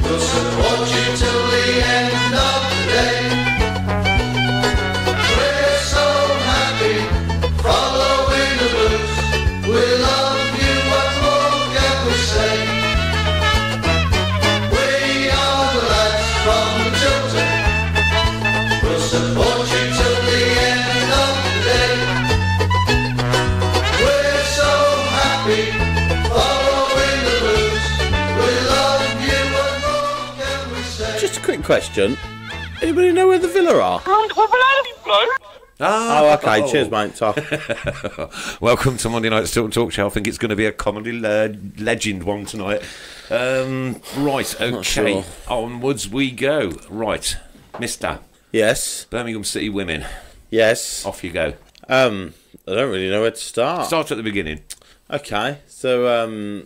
We'll support you till the end of the day. We're so happy following the blues. We love you, what more can we say? We are the lads from Tilton. We'll support you till the end of the day. We're so happy following the blues. We love you, what more can we say? Just a quick question. Anybody know where the Villa are? Oh, okay. Cheers, mate. Talk. Welcome to Monday Night's Tilton Talk show. I think it's going to be a comedy legend one tonight. Right, okay. Sure. Onwards we go. Right, Mister Yes. Birmingham City Women. Yes. Off you go. I don't really know where to start. Start at the beginning. Okay. So,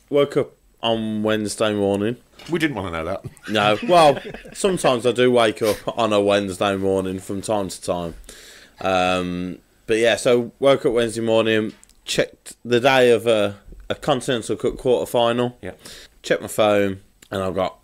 woke up on Wednesday morning. We didn't want to know that. No. Well, sometimes I do wake up on a Wednesday morning from time to time. But yeah, so woke up Wednesday morning, checked the day of a Continental Cup quarter final. Yeah. Checked my phone, and I've got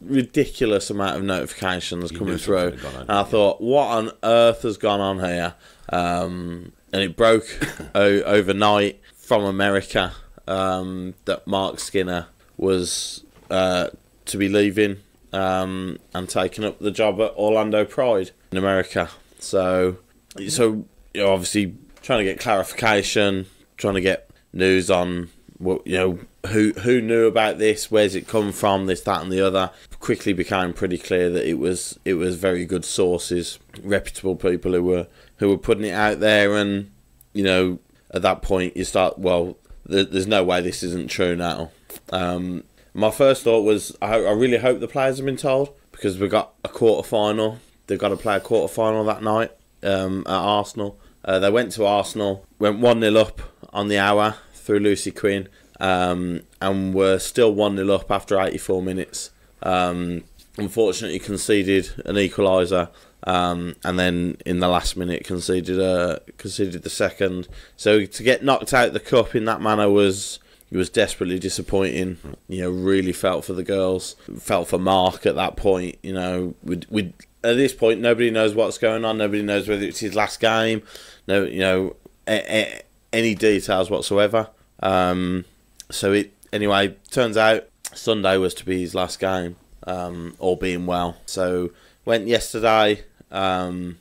ridiculous amount of notifications coming through. And I thought, what on earth has gone on here? And it broke overnight from America that Mark Skinner was to be leaving and taking up the job at Orlando Pride in America. So you know, obviously trying to get clarification, trying to get news on what, you know, who knew about this, where's it come from, this, that, and the other. Quickly became pretty clear that it was very good sources, reputable people who were putting it out there. And you know, at that point you start, well, there's no way this isn't true now. My first thought was, I really hope the players have been told, because we've got a quarter final. They've got to play a quarter final that night at Arsenal. They went to Arsenal, went 1-0 up on the hour through Lucy Quinn, and were still 1-0 up after 84 minutes. Unfortunately conceded an equaliser, and then in the last minute conceded the second. So to get knocked out the cup in that manner was desperately disappointing. You know, really felt for the girls, felt for Mark at that point. You know, we at this point nobody knows what's going on. Nobody knows whether it's his last game. No, you know, any details whatsoever. So it anyway turns out Sunday was to be his last game, all being well. So went yesterday, and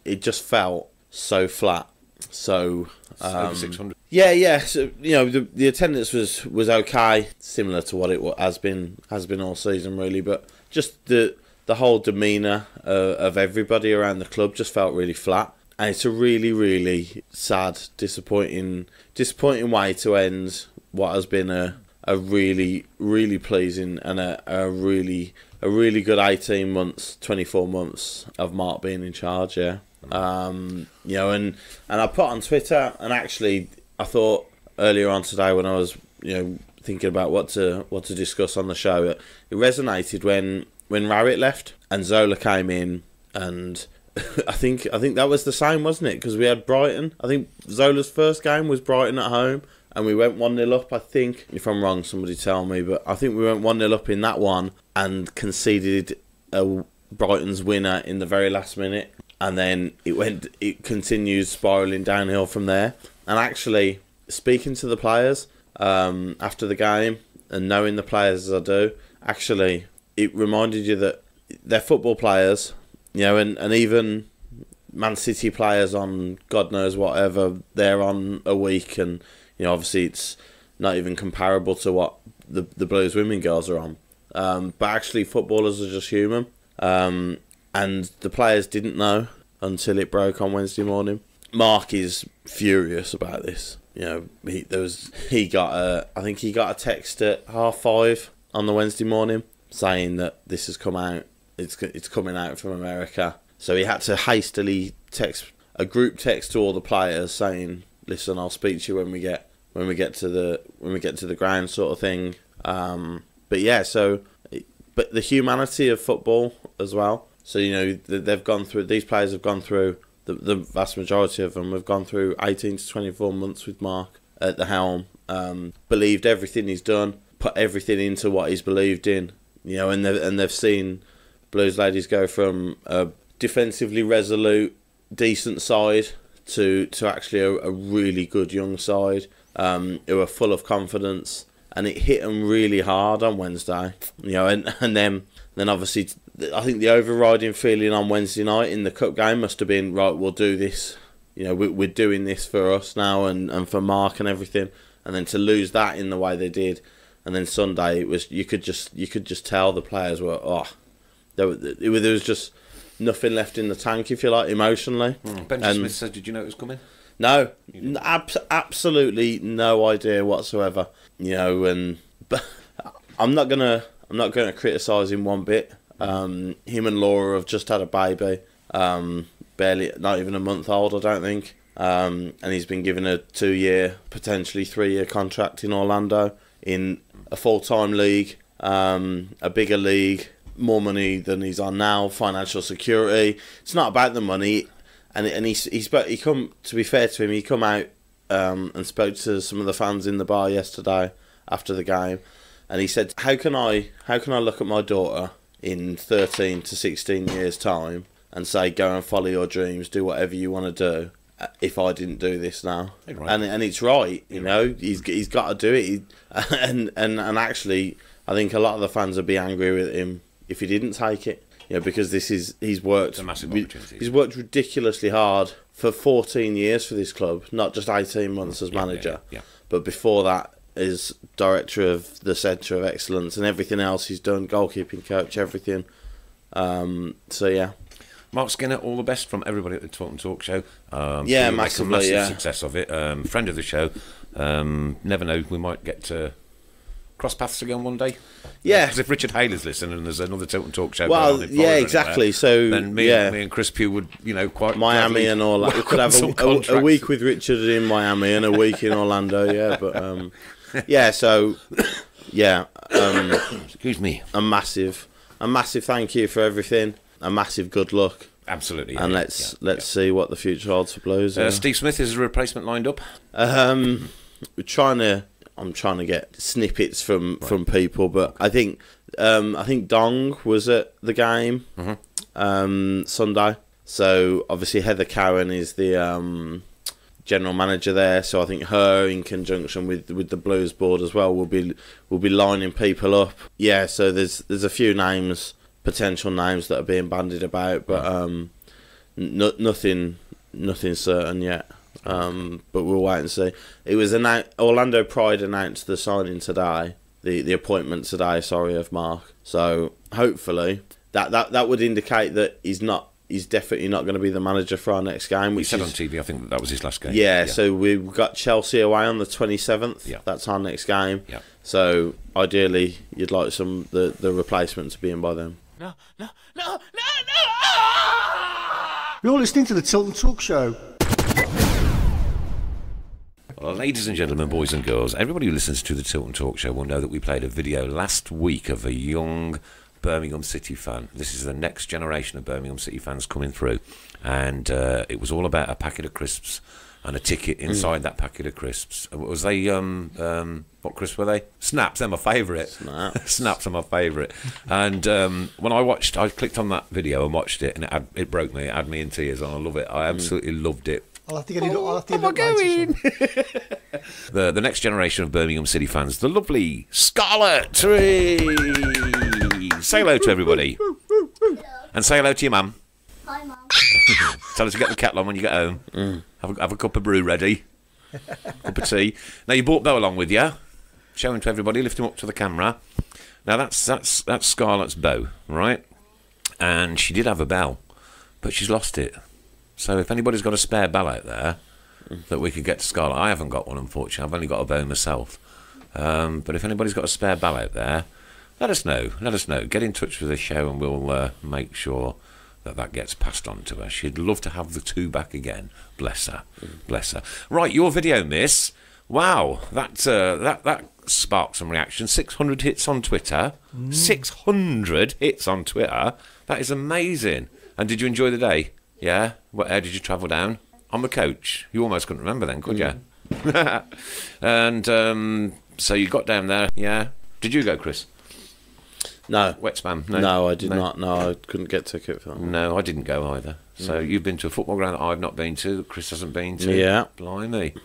it just felt so flat. So over 600. Yeah. So you know, the attendance was okay, similar to what it has been all season really, but just the whole demeanour of everybody around the club just felt really flat. And it's a really, really sad, disappointing way to end what has been a really, really pleasing and a really good 18 months, 24 months of Mark being in charge. Yeah, you know, and I put on Twitter, and actually I thought earlier on today when I was, you know, thinking about what to discuss on the show, it resonated when Rowett left and Zola came in, and I think that was the same, wasn't it? Because we had Brighton. I think Zola's first game was Brighton at home, and we went 1-0 up, I think. If I'm wrong, somebody tell me. But I think we went 1-0 up in that one and conceded Brighton's winner in the very last minute. And then it continued spiralling downhill from there. And actually, speaking to the players after the game and knowing the players as I do, actually, it reminded you that they're football players. You know, and even Man City players on God knows whatever, they're on a week, and you know, obviously it's not even comparable to what the Blues women girls are on. But actually, footballers are just human, and the players didn't know until it broke on Wednesday morning. Mark is furious about this. You know, he got a text at 5:30 on the Wednesday morning saying that this has come out. It's coming out from America, so he had to hastily text a group text to all the players saying, "Listen, I'll speak to you when we get to the ground," sort of thing. But yeah, but the humanity of football as well. So you know, these players have gone through, the vast majority of them have gone through 18 to 24 months with Mark at the helm. Believed everything he's done, put everything into what he's believed in. You know, and they've seen Blues ladies go from a defensively resolute, decent side to actually a really good young side who are full of confidence, and it hit them really hard on Wednesday. You know, and then obviously I think the overriding feeling on Wednesday night in the cup game must have been, right, we'll do this. You know, we're doing this for us now and for Mark and everything, and then to lose that in the way they did, and then Sunday it was you could just tell the players were there was just nothing left in the tank, if you like, emotionally. Benji Smith said, "Did you know it was coming?" No, absolutely no idea whatsoever. You know, but I'm not gonna criticise him one bit. Him and Laura have just had a baby, barely, not even a month old, I don't think. And he's been given a 2-year, potentially 3-year contract in Orlando in a full-time league, a bigger league, more money than he's on now, financial security. It's not about the money, and he come, to be fair to him, he come out and spoke to some of the fans in the bar yesterday after the game, and he said, how can I look at my daughter in 13 to 16 years time and say, go and follow your dreams, do whatever you want to do, if I didn't do this now? Right. And it's right, you know, he's got to do it. And actually, I think a lot of the fans would be angry with him if he didn't take it, you know, because he's worked ridiculously hard for 14 years for this club, not just 18 months as manager, but before that as director of the Centre of Excellence and everything else he's done, goalkeeping coach, everything. So yeah. Mark Skinner, all the best from everybody at the Tilton Talk show. Massive success of it. Friend of the show. Never know, we might get to cross paths again one day. Yeah. Because if Richard Hale listening and there's another Tilton Talk show well, going on yeah, exactly. So then me and Chris Pugh would, you know, quite Miami and all that. We could have a week with Richard in Miami and a week in Orlando. Yeah, but yeah. So yeah. Excuse me. A massive thank you for everything. A massive good luck. Absolutely. And let's see what the future holds for Blues. Steve Smith, is a replacement lined up? I'm trying to get snippets from people, but I think Dong was at the game Sunday. So obviously Heather Cowan is the general manager there. So I think her, in conjunction with the Blues board as well, will be lining people up. Yeah. So there's a few potential names that are being bandied about, but nothing certain yet. But we'll wait and see. It was Orlando Pride announced the signing today, the appointment today, of Mark. So hopefully that would indicate that he's definitely not going to be the manager for our next game. He said on TV, I think that was his last game. Yeah, so we've got Chelsea away on the 27th. Yeah. That's our next game. Yeah. So ideally, you'd like the replacement to be in by then. No. You're listening to the Tilton Talk show. Well, ladies and gentlemen, boys and girls, everybody who listens to the Tilton Talk show will know that we played a video last week of a young Birmingham City fan. This is the next generation of Birmingham City fans coming through, and it was all about a packet of crisps and a ticket inside that packet of crisps. Was they what crisps were they? Snaps. They're my favourite. Snaps are my favourite. And when I clicked on that video and watched it, and it broke me. It had me in tears, and I love it. I absolutely loved it. I'll have to get it. I'll have to get it. The next generation of Birmingham City fans, the lovely Scarlett. Say hello to everybody. And say hello to your mum. Hi, Mum. Tell her to get the kettle on when you get home. Have a cup of brew ready. Cup of tea. Now, you brought Beau along with you. Show him to everybody. Lift him up to the camera. Now, that's Scarlett's Beau, right? And she did have a bell, but she's lost it. So if anybody's got a spare bell out there that we could get to Scarlett, I haven't got one, unfortunately. I've only got a Beau myself. But if anybody's got a spare bell out there, let us know. Get in touch with the show, and we'll make sure that gets passed on to her. She'd love to have the two back again. Bless her. Right, your video, miss. Wow, that sparked some reaction. 600 hits on Twitter. 600 hits on Twitter. That is amazing. And did you enjoy the day? Yeah? How did you travel down? On the coach. You almost couldn't remember then, could you? And so you got down there, yeah? Did you go, Chris? No. Wet Spam? No, I did not. No, I couldn't get a ticket for that. No, I didn't go either. So you've been to a football ground that I've not been to, that Chris hasn't been to. Yeah. Blimey.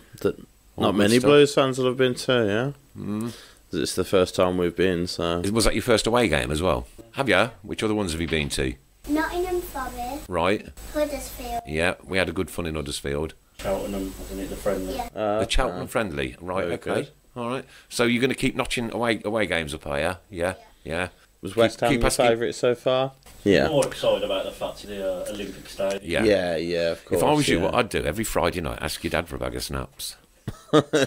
Not many Blues fans will have been to, yeah? It's the first time we've been, so... Was that your first away game as well? Have you? Which other ones have you been to? Nottingham Forest. Right. Huddersfield. Yeah, we had a good fun in Huddersfield. Cheltenham, wasn't it, the friendly? Yeah. The Cheltenham friendly. Right, Very okay. good. All right. So you're going to keep notching away games up, are you? Yeah. Was West Ham keep your asking- favourite so far? Yeah. More excited about the fact of the Olympic Stadium. Yeah. Yeah, of course. If I was you, yeah. what I'd do every Friday night, ask your dad for a bag of snaps.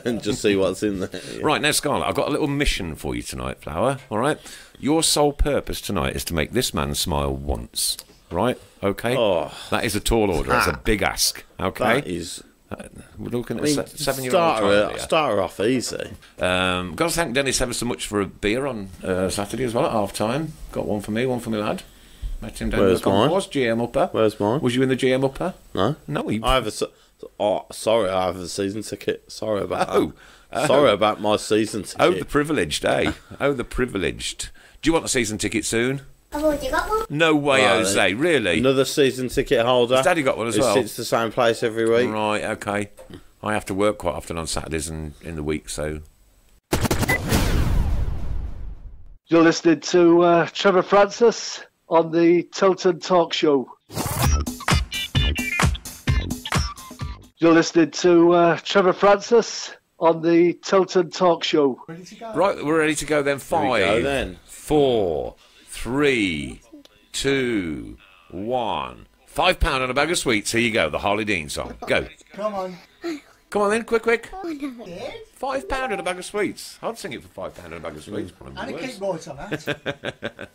and just see what's in there. Yeah. Right, now, Scarlett, I've got a little mission for you tonight, Flower. All right? Your sole purpose tonight is to make this man smile once. Right? Okay? Oh. That is a tall order. That's a big ask. Okay? That is... We're looking at I mean, a 7-year-old child here. start her off easy. Got to thank Dennis ever so much for a beer on Saturday as well at half-time. Got one for me, one for my lad. Met him down Where's the mine? concourse, GM upper. Where's mine? Was you in the GM upper? No? No, he... I have sorry, I have a season ticket. Sorry about Oh. that. Sorry about my season ticket. Oh, the privileged, eh? Oh, the privileged. Do you want a season ticket soon? I've already got one. No way, Right. Jose. Really? Another season ticket holder. Has Daddy got one as who well? sits the same place every week. Right, okay. I have to work quite often on Saturdays and in the week, so... You're listening to Trevor Francis on the Tilton Talk Show. You're listening to Trevor Francis on the Tilton Talk Show. Right, we're ready to go then. Here we go then. 4, 3, 2, 1. £5 on a bag of sweets. Here you go, the Harlee Dean song. Go. Come on. Come on then, quick. £5 on a bag of sweets. I'd sing it for £5 on a bag of sweets. And a cake right on that.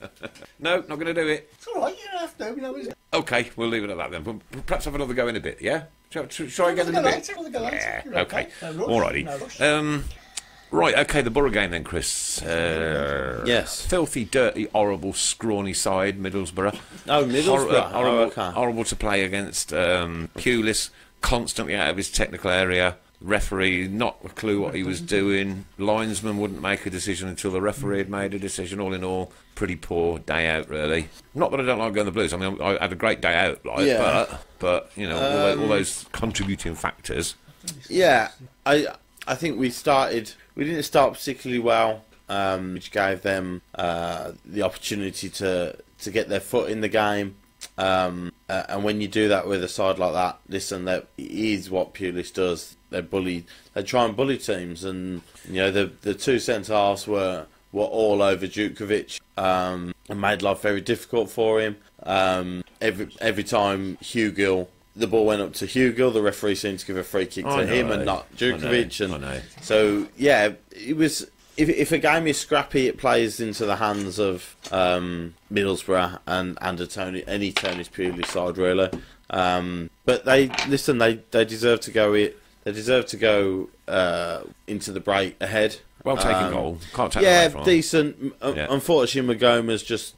No, not going to do it. It's all right, you don't have to. You know, it's... Okay, we'll leave it at that then. But perhaps have another go in a bit, yeah? Shall I get in a bit? Yeah, okay. No rush, Alrighty. no rush. Right, okay, the Borough game then, Chris. Yes. Filthy, dirty, horrible, scrawny side, Middlesbrough. Oh, Middlesbrough. Horrible, horrible to play against. Pulis, constantly out of his technical area. Referee, not a clue what he was doing. Linesman wouldn't make a decision until the referee had made a decision. All in all, pretty poor day out, really. Not that I don't like going to the Blues. I mean, I had a great day out, like, Yeah. but you know, all those contributing factors. Yeah, I think we didn't start particularly well, which gave them the opportunity to get their foot in the game. And when you do that with a side like that, listen, that is what Pulis does. They try and bully teams, and you know the two centre halves were all over Djukovic and made life very difficult for him. Every time the ball went up to Hugill, the referee seemed to give a free kick to him and not Djukovic. I know. So yeah, it was. If a game is scrappy, it plays into the hands of Middlesbrough and any Tony's Pulis side, really. But they deserve to go. They deserve to go into the break ahead. Well taken goal. Can't take that away from him. Decent. Yeah. Unfortunately, Magoma's just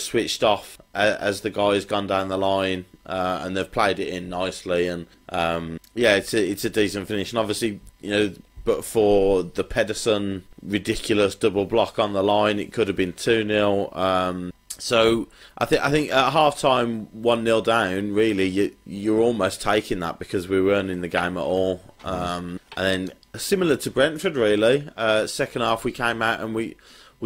switched off as the guy's gone down the line, and they've played it in nicely. And it's a decent finish. And obviously, you know, but for the Pedersen ridiculous double block on the line, it could have been 2-0. So I think at half time 1-0 down, really you're almost taking that because we weren't in the game at all. And then similar to Brentford, really, second half we came out and we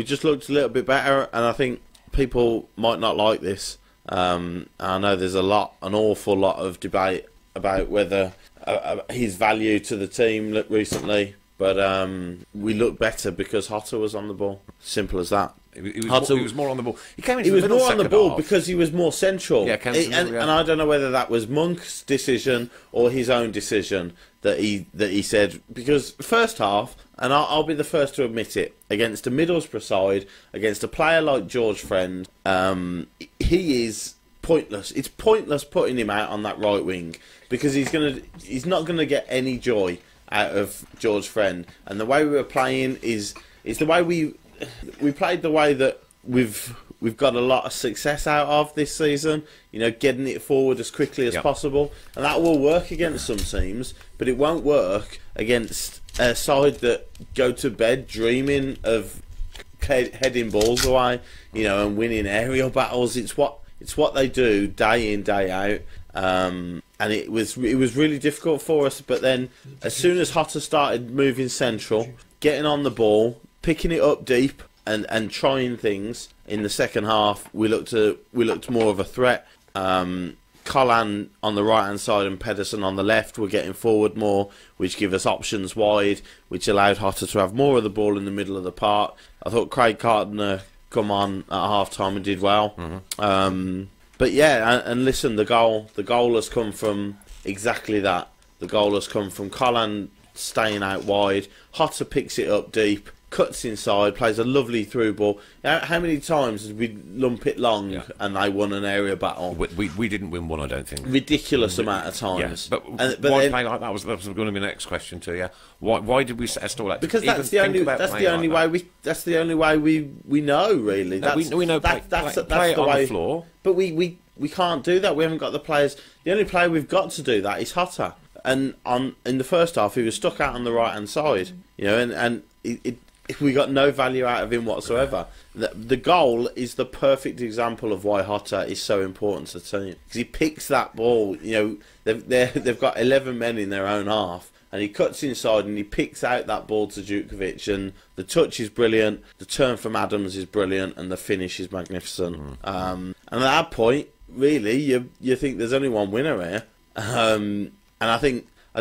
just looked a little bit better. And I think people might not like this. I know there's an awful lot of debate about whether his value to the team recently, but we looked better because Hotter was on the ball. Simple as that. He was more on the ball. He was more on the ball because he was more central. Yeah, and I don't know whether that was Monk's decision or his own decision that he said, because first half, and I'll be the first to admit it, against a Middlesbrough side, against a player like George Friend, he is pointless. It's pointless putting him out on that right wing because he's not gonna get any joy out of George Friend. And the way we were playing is the way we played, the way that we've got a lot of success out of this season. You know, getting it forward as quickly as possible, and that will work against some teams, but it won't work against a side that go to bed dreaming of heading balls away, and winning aerial battles. It's what they do day in, day out. And it was really difficult for us. But then, as soon as Hotter started moving central, getting on the ball, picking it up deep, and trying things in the second half, we looked more of a threat. Collan on the right hand side and Pedersen on the left were getting forward more, which give us options wide, which allowed Hotter to have more of the ball in the middle of the park. I thought Craig Cartner come on at half time and did well. But yeah, and listen, the goal has come from exactly that. The goal has come from Collan staying out wide. Hotter picks it up deep, cuts inside, plays a lovely through ball. How many times did we lump it long and they won an area battle? We didn't win one, I don't think. Ridiculous amount of times. Yeah. But why then, play like that? Was going to be the next question to you. Why did we set a stall out? Because that's the only way we know, really. We know play it on the floor. But we can't do that. We haven't got the players. The only player we've got to do that is Hotter. And in the first half, he was stuck out on the right hand side, and we got no value out of him whatsoever. The goal is the perfect example of why Hotter is so important to the team, because he picks that ball. They've got 11 men in their own half, and he cuts inside and he picks out that ball to Djukovic, and the touch is brilliant, the turn from Adams is brilliant, and the finish is magnificent. And at that point, really, you think there's only one winner here. And I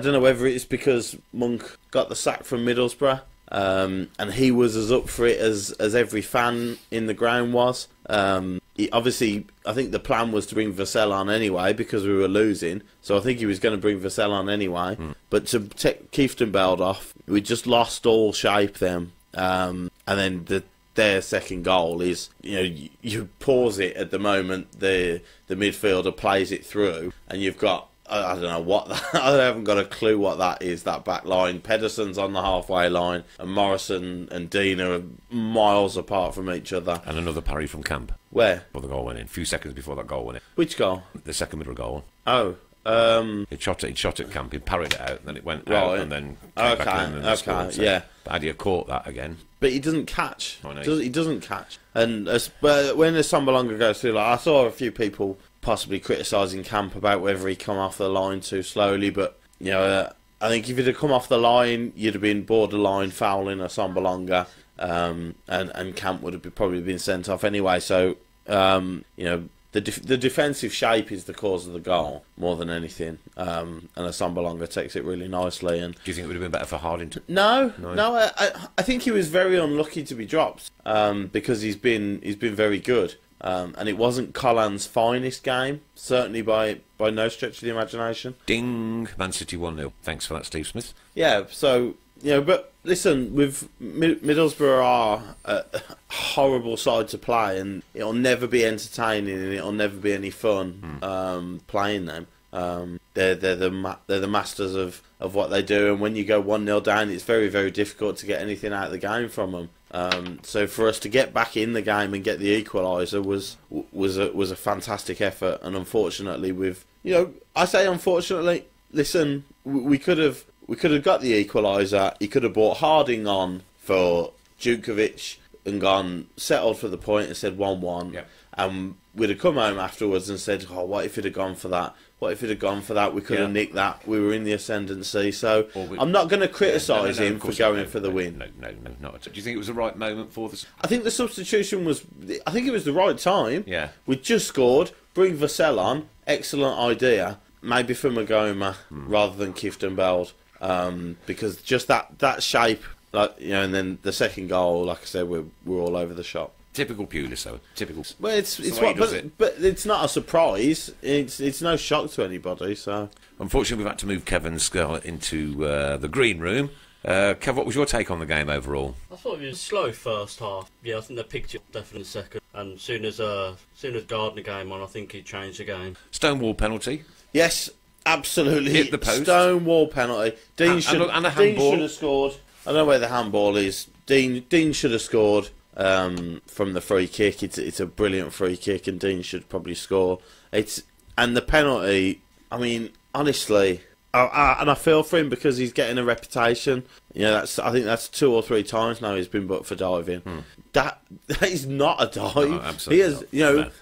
don't know whether it's because Monk got the sack from Middlesbrough, and he was as up for it as every fan in the ground was. Obviously, I think the plan was to bring Vassell on anyway because we were losing, so I think he was going to bring Vassell on anyway. But to take Kieftenbeld off, we just lost all shape then. And then their second goal is, you pause it at the moment the midfielder plays it through, and you've got, I don't know what I haven't got a clue what that is, that back line. Pedersen's on the halfway line, and Morrison and Dean are miles apart from each other. And another parry from Camp. Where? Before the goal went in. A few seconds before that goal went in. Which goal? The second middle goal. Oh. He shot at Camp, he parried it out, and then it went out, and then came back in and scored. So, yeah. But Adia caught that again. But he doesn't catch. I know. He doesn't catch. And when the Sambalonga goes through, I saw a few people possibly criticising Camp about whether he come off the line too slowly, but I think if he'd have come off the line, you'd have been borderline fouling a Sambalonga, and Camp would have probably been sent off anyway. So the defensive shape is the cause of the goal more than anything, and a Sambalonga takes it really nicely. And do you think it would have been better for Harding? No. I think he was very unlucky to be dropped, because he's been very good. And it wasn't Collan's finest game, certainly by no stretch of the imagination. Ding! Man City 1-0. Thanks for that, Steve Smith. Yeah, so, but listen, with Middlesbrough are a horrible side to play, and it'll never be entertaining, and it'll never be any fun playing them. They're the masters of what they do, and when you go 1-0 down, it's very, very difficult to get anything out of the game from them. So for us to get back in the game and get the equaliser was a fantastic effort, and unfortunately, I say unfortunately. Listen, we could have got the equaliser. He could have brought Harding on for Djukovic and settled for the point and said 1-1. Yep. And we'd have come home afterwards and said, "Oh, what if he'd have gone for that? What if he'd have gone for that? We could have nicked that. We were in the ascendancy." So I'm not going to criticise him for going for the win. No, not at all. Do you think it was the right moment for this? I think the substitution was. I think it was the right time. Yeah. We just scored. Bring Vassell on. Excellent idea. Maybe for Magoma rather than Kieftenbeld, because just that shape, and then the second goal, like I said, we're all over the shop. Typical Pulis, though. Typical. Well, but it's not a surprise. It's no shock to anybody. So unfortunately, we've had to move Kevin Scarlett into the green room. Kev, what was your take on the game overall? I thought it was slow first half. Yeah, I think they picked it up definitely second. And soon as Gardner came on, I think he changed the game. Stonewall penalty. Yes, absolutely. Hit the post. Stonewall penalty. Dean should have scored. I don't know where the handball is. Dean should have scored. From the free kick, it's a brilliant free kick, and Dean should probably score. And the penalty, I mean, honestly, And I feel for him because he's getting a reputation. I think that's 2 or 3 times now he's been booked for diving. That is not a dive. No, absolutely He has,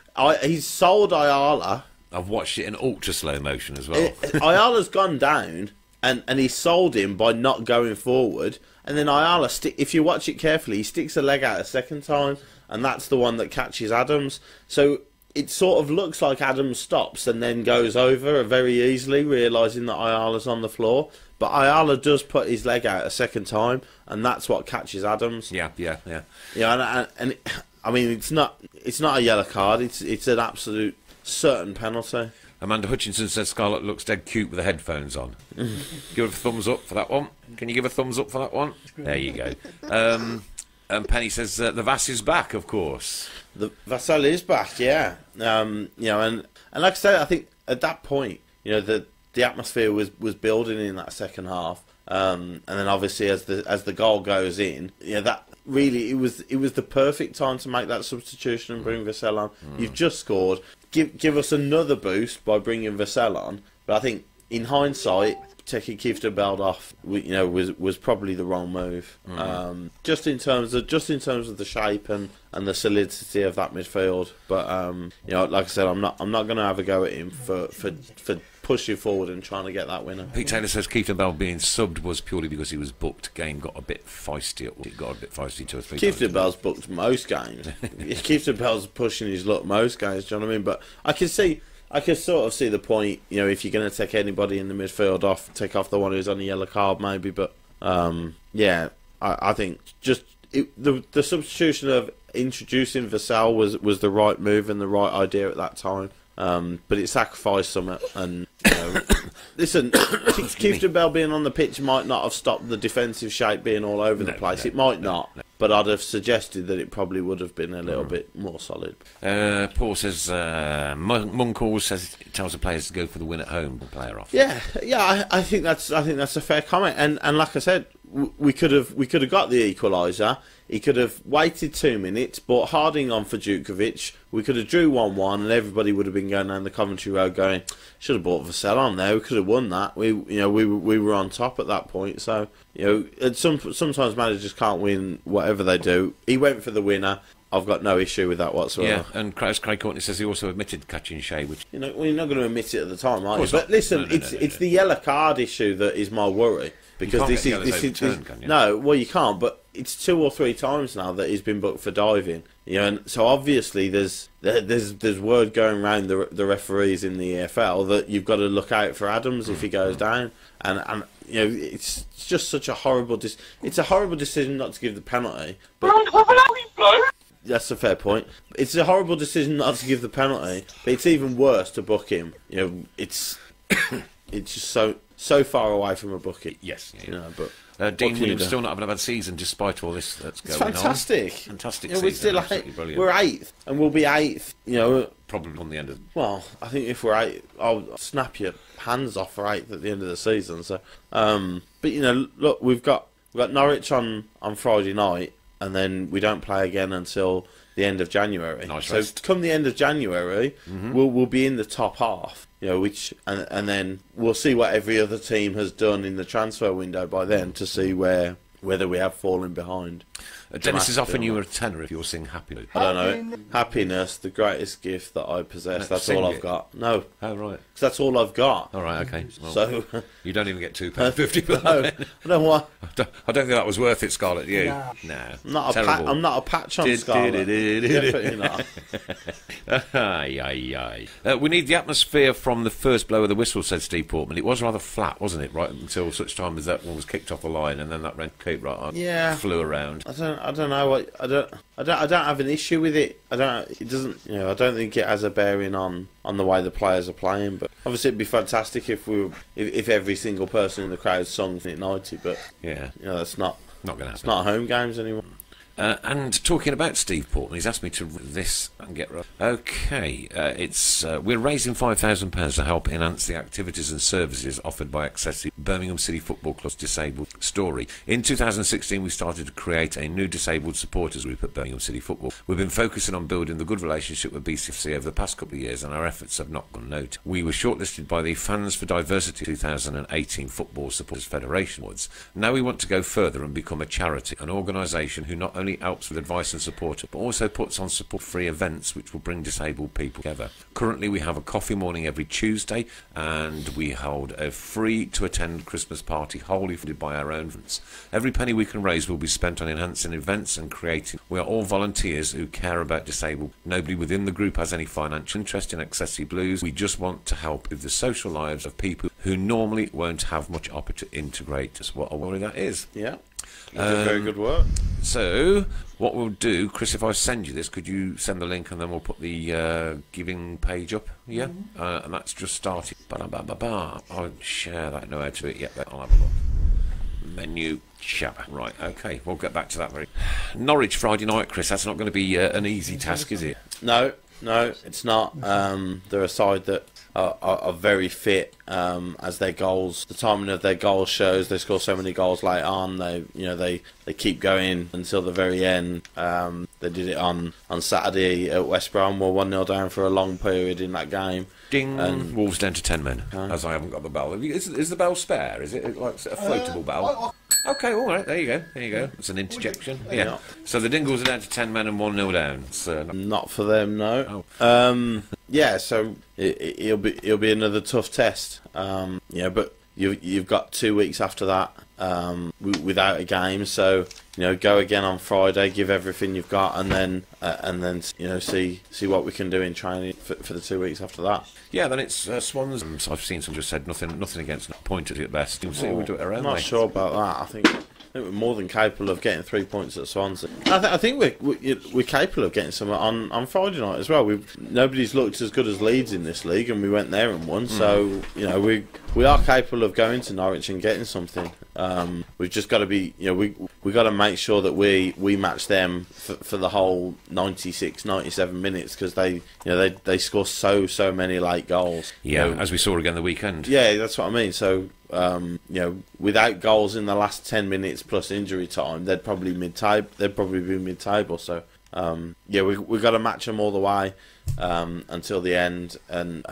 he's sold Ayala. I've watched it in ultra slow motion as well. Ayala's gone down, and he sold him by not going forward. And then Ayala, if you watch it carefully, he sticks a leg out a second time, and that's the one that catches Adams. So it sort of looks like Adams stops and then goes over very easily, realising that Ayala's on the floor. But Ayala does put his leg out a second time, and that's what catches Adams. Yeah. And I mean, it's not a yellow card. It's an absolute certain penalty. Amanda Hutchinson says Scarlett looks dead cute with the headphones on. Give a thumbs up for that one. Can you give a thumbs up for that one? There you go. And Penny says the Vass is back, of course. The Vassal is back, yeah. And like I said, I think at that point, the atmosphere was building in that second half. And then obviously as the goal goes in, that really it was the perfect time to make that substitution and bring Vassal on. You've just scored. Give us another boost by bringing Vassal on. But I think in hindsight, taking Keith Bell off, was probably the wrong move. Just in terms of the shape and the solidity of that midfield. But like I said, I'm not going to have a go at him for pushing forward and trying to get that winner. Pete Taylor says Keith Bell being subbed was purely because he was booked. Game got a bit feisty. It got a bit feisty 2 or 3 times. Keith Bell's booked most games. Keith Bell's pushing his luck most games. Do you know what I mean? But I can sort of see the point. If you're going to take anybody in the midfield off, take off the one who's on a yellow card, maybe. But I think just the substitution of introducing Vassal was the right move and the right idea at that time. But it sacrificed something, and listen, Keith Bell being on the pitch might not have stopped the defensive shape being all over the place. It might not, but I'd have suggested that it probably would have been a little bit more solid. Paul says Monk always tells the players to go for the win at home. Player off. Yeah. I think that's a fair comment, and like I said, we could have got the equaliser. He could have waited 2 minutes, brought Harding on for Djukovic. We could have drew 1-1, and everybody would have been going down the Coventry Road going, should have brought Vassal on there. We could have won that. We were on top at that point. So sometimes managers can't win whatever they do. He went for the winner. I've got no issue with that whatsoever. Yeah, and Craig Courtney says he also admitted catching Shea, which you're not going to admit it at the time, are you? But listen, it's the yellow card issue that is my worry. Because this is no, well you can't. But it's 2 or 3 times now that he's been booked for diving. And so obviously there's word going around the referees in the EFL that you've got to look out for Adams if he goes down. And it's just such a horrible it's a horrible decision not to give the penalty. But that's a fair point. It's a horrible decision not to give the penalty, but it's even worse to book him. It's just so far away from a bookie. Yes. But Dean Williams still not having a bad season despite all this that's going on. Fantastic. Fantastic We're season. still we're 8th, and we'll be 8th. Probably on the end of. Well, I think if we're 8th, I'll snap your hands off for 8th at the end of the season. So, but look, we've got Norwich on Friday night, and then we don't play again until the end of January. Nice so rest. Come the end of January, we'll be in the top half. Which and then we'll see what every other team has done in the transfer window by then to see whether we have fallen behind. Dennis is offering you a tenner if you'll sing Happy. I don't know. Happiness, the greatest gift that I possess. That's all I've got. No. Oh, right. 'Cause that's all I've got. All right, okay. Well, so you don't even get £2.50 for no, that. I don't want. I don't think that was worth it, Scarlett. You? No. I'm not a patch on Scarlett. Definitely not. We need the atmosphere from the first blow of the whistle, said Steve Portman. It was rather flat, wasn't it? Right until such time as that one was kicked off the line, and then that red cape flew around. I don't know what I don't have an issue with it. I don't think it has a bearing on the way the players are playing. But obviously it'd be fantastic if every single person in the crowd sung at 90. But that's not going to happen. It's not home games anymore. And talking about Steve Portman, he's asked me to this and get right. Okay, we're raising £5,000 to help enhance the activities and services offered by Accessi Birmingham City Football Club's Disabled Story. In 2016, we started to create a new disabled supporters group at Birmingham City Football. We've been focusing on building the good relationship with BCFC over the past couple of years, and our efforts have not gone noticed. We were shortlisted by the Fans for Diversity 2018 Football Supporters Federation Awards. Now we want to go further and become a charity, an organisation who not only helps with advice and support, but also puts on support-free events which will bring disabled people together. Currently, we have a coffee morning every Tuesday, and we hold a free-to-attend Christmas party wholly funded by our own funds. Every penny we can raise will be spent on enhancing events and creating. We are all volunteers who care about disabled. Nobody within the group has any financial interest in Accessi Blues. We just want to help with the social lives of people who normally won't have much opportunity to integrate. Just what a worry that is. Yeah. You did very good work. So, what we'll do, Chris, if I send you this, could you send the link and then we'll put the giving page up? Yeah? And that's just started. I'll share that. No, how to do it yet, but I'll have a look. Menu chat. Right, okay, we'll get back to that very. Norwich Friday night, Chris, that's not going to be an easy task, is it? No, it's not. They're a side that are very fit as their goals. The timing of their goals shows they score so many goals late on. They keep going until the very end. They did it on Saturday at West Brom. Were 1-0 down for a long period in that game. Ding! And Wolves down to 10 men. As I haven't got the bell. Is the bell spare? Is it like a floatable bell? Okay, all right. There you go. It's an interjection. Yeah. So the Dingles are down to 10 men and 1-0 down. So not for them, no. Oh. Yeah. So it'll be another tough test. But you've got 2 weeks after that without a game. So go again on Friday, give everything you've got, and then see what we can do in training for the 2 weeks after that. Yeah, then it's Swans. I've seen some just said nothing against pointed at best. We'll see if we do it our own way. I'm not sure about that. I think we're more than capable of getting 3 points at Swansea. I think we're capable of getting some on Friday night as well. Nobody's looked as good as Leeds in this league, and we went there and won. So we are capable of going to Norwich and getting something. We've just got to be we've got to make sure that we match them for the whole 96, 97 minutes, because they score so many late goals. Yeah, as we saw again the weekend. Yeah, that's what I mean. So without goals in the last 10 minutes plus injury time, they'd probably be mid-table. So we've got to match them all the way until the end, and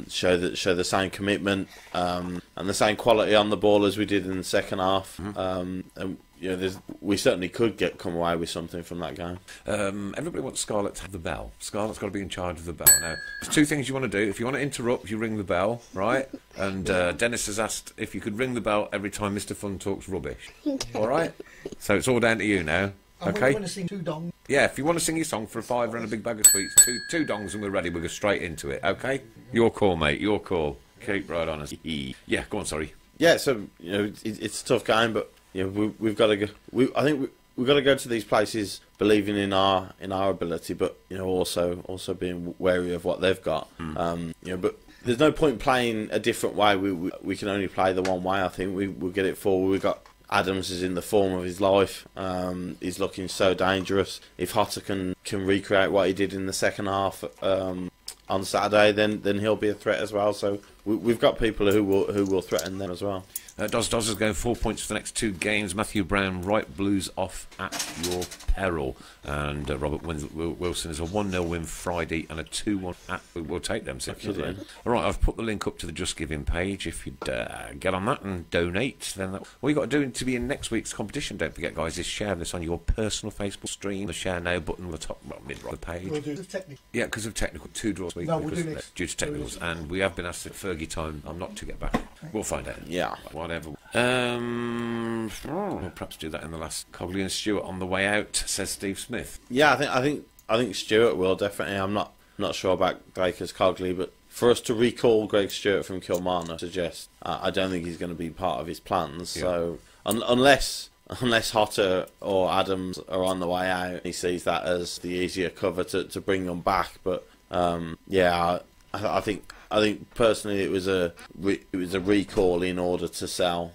show the same commitment and the same quality on the ball as we did in the second half. And we certainly could come away with something from that game. Everybody wants Scarlett to have the bell. Scarlett's got to be in charge of the bell. Now, there's two things you want to do. If you want to interrupt, you ring the bell, right? And Dennis has asked if you could ring the bell every time Mr. Fun talks rubbish. All right? So it's all down to you now. Okay. I'm going to sing 2 dongs. Yeah, if you want to sing your song for a £5 and a big bag of sweets, two dongs and we're ready. We'll go straight into it. Okay? Your call, mate. Your call. Keep right on us. Yeah, go on. Sorry. Yeah. So it's a tough game, but we've got to go. I think we've got to go to these places believing in our ability, but also being wary of what they've got. But there's no point playing a different way. We can only play the one way. I think we'll get it forward. We've got. Adams is in the form of his life. He's looking so dangerous. If Hotter can recreate what he did in the second half on Saturday, then he'll be a threat as well. So we've got people who will threaten them as well. Doz is going 4 points for the next 2 games. Matthew Brown, right Blues off at your peril. And Robert Wilson is a 1-0 win Friday and a 2-1 at. We'll take them. All right, I've put the link up to the Just Giving page. If you'd get on that and donate, then all you've got to do to be in next week's competition, don't forget, guys, is share this on your personal Facebook stream. The share now button on the top, mid-right of the page. We'll do technical. Yeah, because of technical 2 draws week. No, we'll do next. Due to technicals. And we have been asked at Fergie time. I'm not to get back. We'll find out. Yeah. Whatever. We'll perhaps do that in the last. Cogley and Stewart on the way out, says Steve Smith. Yeah, I think Stewart will definitely. I'm not sure about Baker's Cogley, but for us to recall Greg Stewart from Kilmarnock suggests I don't think he's going to be part of his plans. Yeah. So unless Hotter or Adams are on the way out, he sees that as the easier cover to bring them back. But I think personally it was a recall in order to sell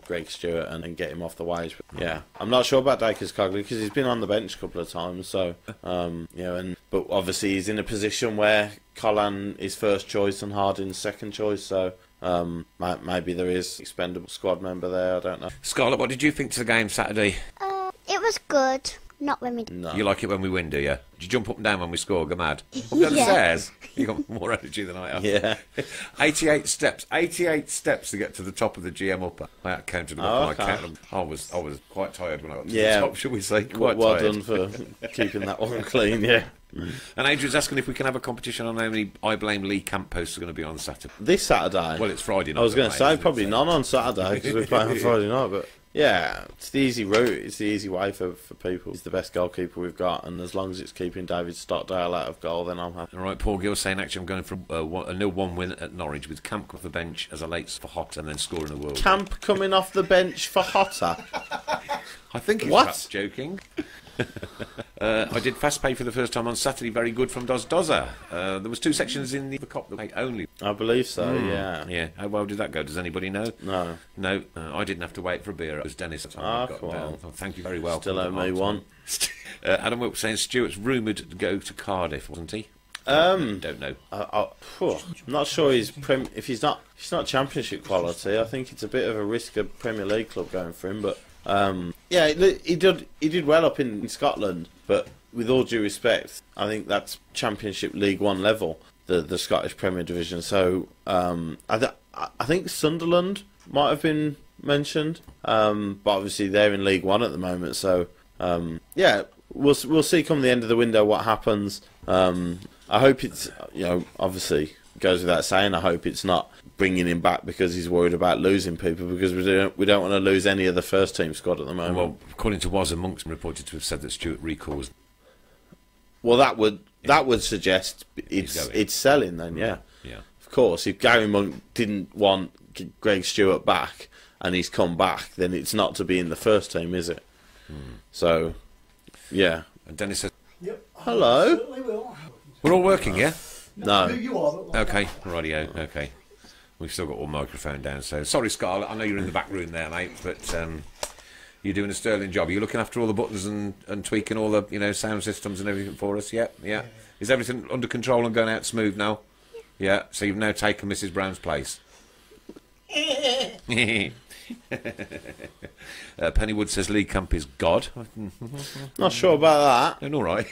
Greg Stewart and get him off the wage. But, yeah, I'm not sure about Dacres Cogley because he's been on the bench a couple of times. So but obviously he's in a position where Collan is first choice and Hardin's second choice. So maybe there is expendable squad member there. I don't know. Scarlett, what did you think to the game Saturday? It was good. Not when we... No. You like it when we win, do you? Did you jump up and down when we score? Go mad. Up and down the stairs. You got more energy than I have. Yeah. 88 steps. 88 steps to get to the top of the GM upper. I counted them up and I counted them. I was quite tired when I got to the top, should we say? Quite well tired. done for keeping that one clean, yeah. And Adrian's asking if we can have a competition on how many I Blame Lee camp posts are going to be on Saturday. This Saturday? Well, it's Friday night. I was going to say probably none on Saturday because we're playing on Friday night, but... Yeah, it's the easy route. It's the easy way for people. He's the best goalkeeper we've got, and as long as it's keeping David Stockdale out of goal, then I'm happy. All right, Paul Gill saying, actually, I'm going for a 0-1 win at Norwich with Camp off the bench as a late for Hot and then scoring a world. Camp coming off the bench for Hotter? I think he's perhaps joking. I did fast pay for the first time on Saturday. Very good from Dozer. There was 2 sections in the Cop that only. I believe so. Yeah. Yeah. How well did that go? Does anybody know? No. No. I didn't have to wait for a beer. It was Dennis at the time. Thank you very well. Still owe me one. Adam Wilkes saying Stewart's rumoured to go to Cardiff, wasn't he? Don't know. I'm not sure if he's not Championship quality. I think it's a bit of a risk of Premier League club going for him, but. Yeah, he did well up in Scotland, but with all due respect, I think that's Championship League One level, the Scottish Premier Division. So I think Sunderland might have been mentioned, but obviously they're in League One at the moment. So yeah, we'll see come the end of the window what happens. I hope it's obviously it goes without saying. I hope it's not bringing him back because he's worried about losing people, because we don't want to lose any of the first team squad at the moment. Well, according to Wazza, Monk's reported to have said that Stuart recalls. Well, that would suggest it's selling then, yeah. Yeah. Of course, if Gary Monk didn't want Greg Stewart back and he's come back, then it's not to be in the first team, is it? So, yeah. And Dennis says, Yep. Hello. Certainly will. we're all working, yeah? No. You are. But Okay, rightio, okay. We've still got all microphone down, so sorry, Scarlett. I know you're in the back room there, mate, but you're doing a sterling job. Are you looking after all the buttons and tweaking all the sound systems and everything for us? Yeah. Is everything under control and going out smooth now? Yeah. So you've now taken Mrs. Brown's place. Pennywood says Lee Camp is God. Not sure about that. And all right. I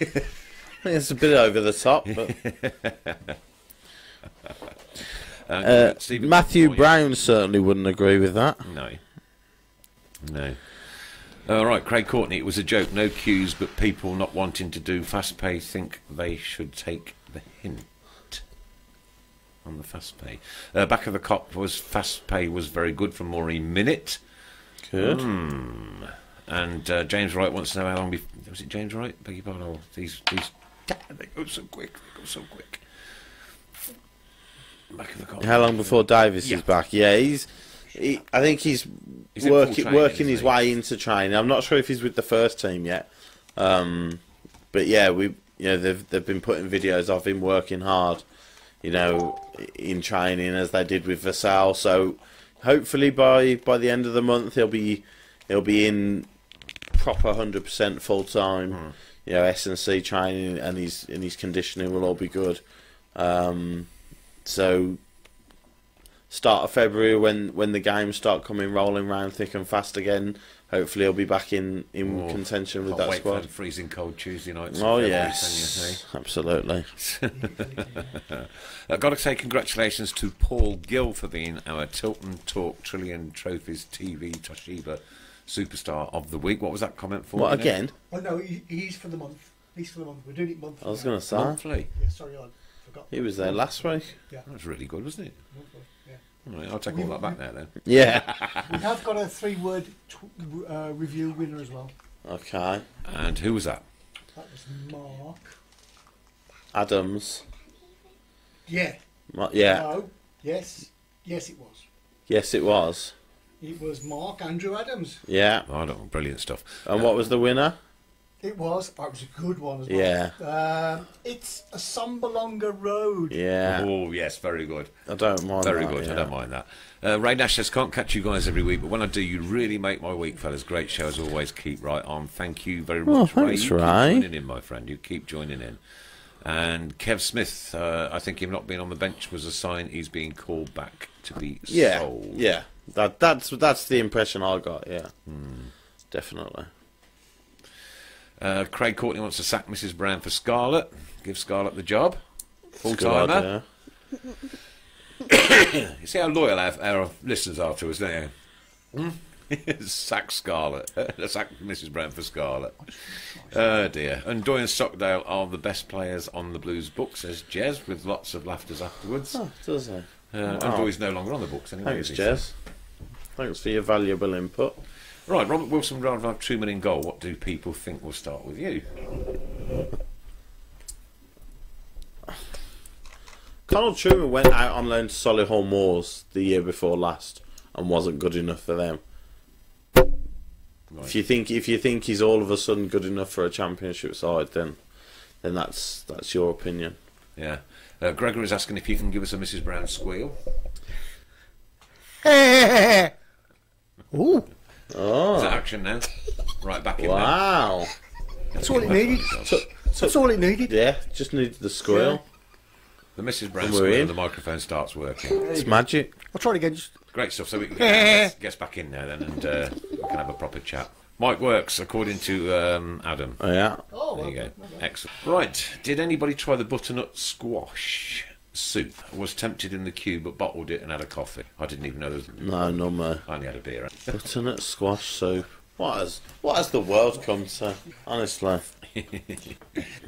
think it's a bit over the top, but Matthew Brown certainly wouldn't agree with that. No. All right, Craig Courtney, it was a joke. No queues, but people not wanting to do fast pay think they should take the hint on the fast pay. Back of the Cop was fast pay was very good from Maureen Minute. Good. And James Wright wants to know how long was it James Wright? Beg your pardon. These they go so quick. Back of the Cop. How long before Davis is back? Yeah, I think he's working his way into training. I'm not sure if he's with the first team yet, but yeah, they've been putting videos of him working hard, in training as they did with Vassal. So hopefully by the end of the month he'll be in proper 100% full time. S&C training and his conditioning will all be good. So start of February when the games start rolling round thick and fast again, hopefully he'll be back in contention with that wait squad. For the freezing cold Tuesday nights. Oh yes, absolutely. Got to say congratulations to Paul Gill for being our Tilton Talk Trillion Trophies TV Toshiba Superstar of the Week. What was that comment for? What again? Oh no, he's for the month. We're doing it monthly. I was going to say monthly. Yeah, sorry, I forgot. He was there last week. Yeah, that was really good, wasn't it? Monthly, yeah. All right, I'll take all that back now then. Yeah. We have got a 3-word review winner as well. Okay. And who was that? That was Mark Adams. Yeah. Yeah. No. Yes, it was. Yes, it was. It was Mark Andrew Adams. Yeah. Oh, I don't know, brilliant stuff. And what was the winner? It was. That was a good one as well. Yeah. It's a Sombalonga Road. Yeah. Oh, yes, very good. I don't mind Very that, good, yeah. I don't mind that. Ray Nash says, can't catch you guys every week, but when I do, you really make my week, fellas. Great show as always. Keep right on. Thank you very much, thanks, Ray. You Ray. keep joining in, my friend. You keep joining in. And Kev Smith, I think him not being on the bench was a sign he's being called back to be sold. Yeah. That's the impression I got, yeah. Definitely. Craig Courtney wants to sack Mrs. Brown for Scarlett. Give Scarlett the job. Full-timer. You see how loyal our listeners are to us, don't you? Sack Scarlett. Sack Mrs. Brown for Scarlett. Oh dear. And Doyle and Stockdale are the best players on the Blues book, says Jez, with lots of laughters afterwards. Oh, does he? And Doyle's no longer on the books anyway. Thanks, Jez. Thanks for your valuable input. Right, Robert Wilson would rather have Truman in goal. What do people think? We'll start with you. Donald Truman went out on loan to Solihull Moors the year before last and wasn't good enough for them. Right. If you think he's all of a sudden good enough for a championship side, then that's your opinion. Yeah. Gregor is asking if you can give us a Mrs. Brown squeal. Ooh. Oh, Is that action now? Right, back in there. wow! That's all it needed. That's all it needed. Yeah, just needed the squeal. The Mrs. Brown We're squeal in. and the microphone starts working. It's magic. I'll try it again. Just... Great stuff. So we can get back in there then, and we can have a proper chat. Mike works according to Adam. Oh yeah. There you go. Excellent. Right. Did anybody try the butternut squash soup? I was tempted in the queue, but bottled it and had a coffee. I didn't even know there was... No, no more. I only had a beer. Butternut squash soup. What has the world come to? Honestly.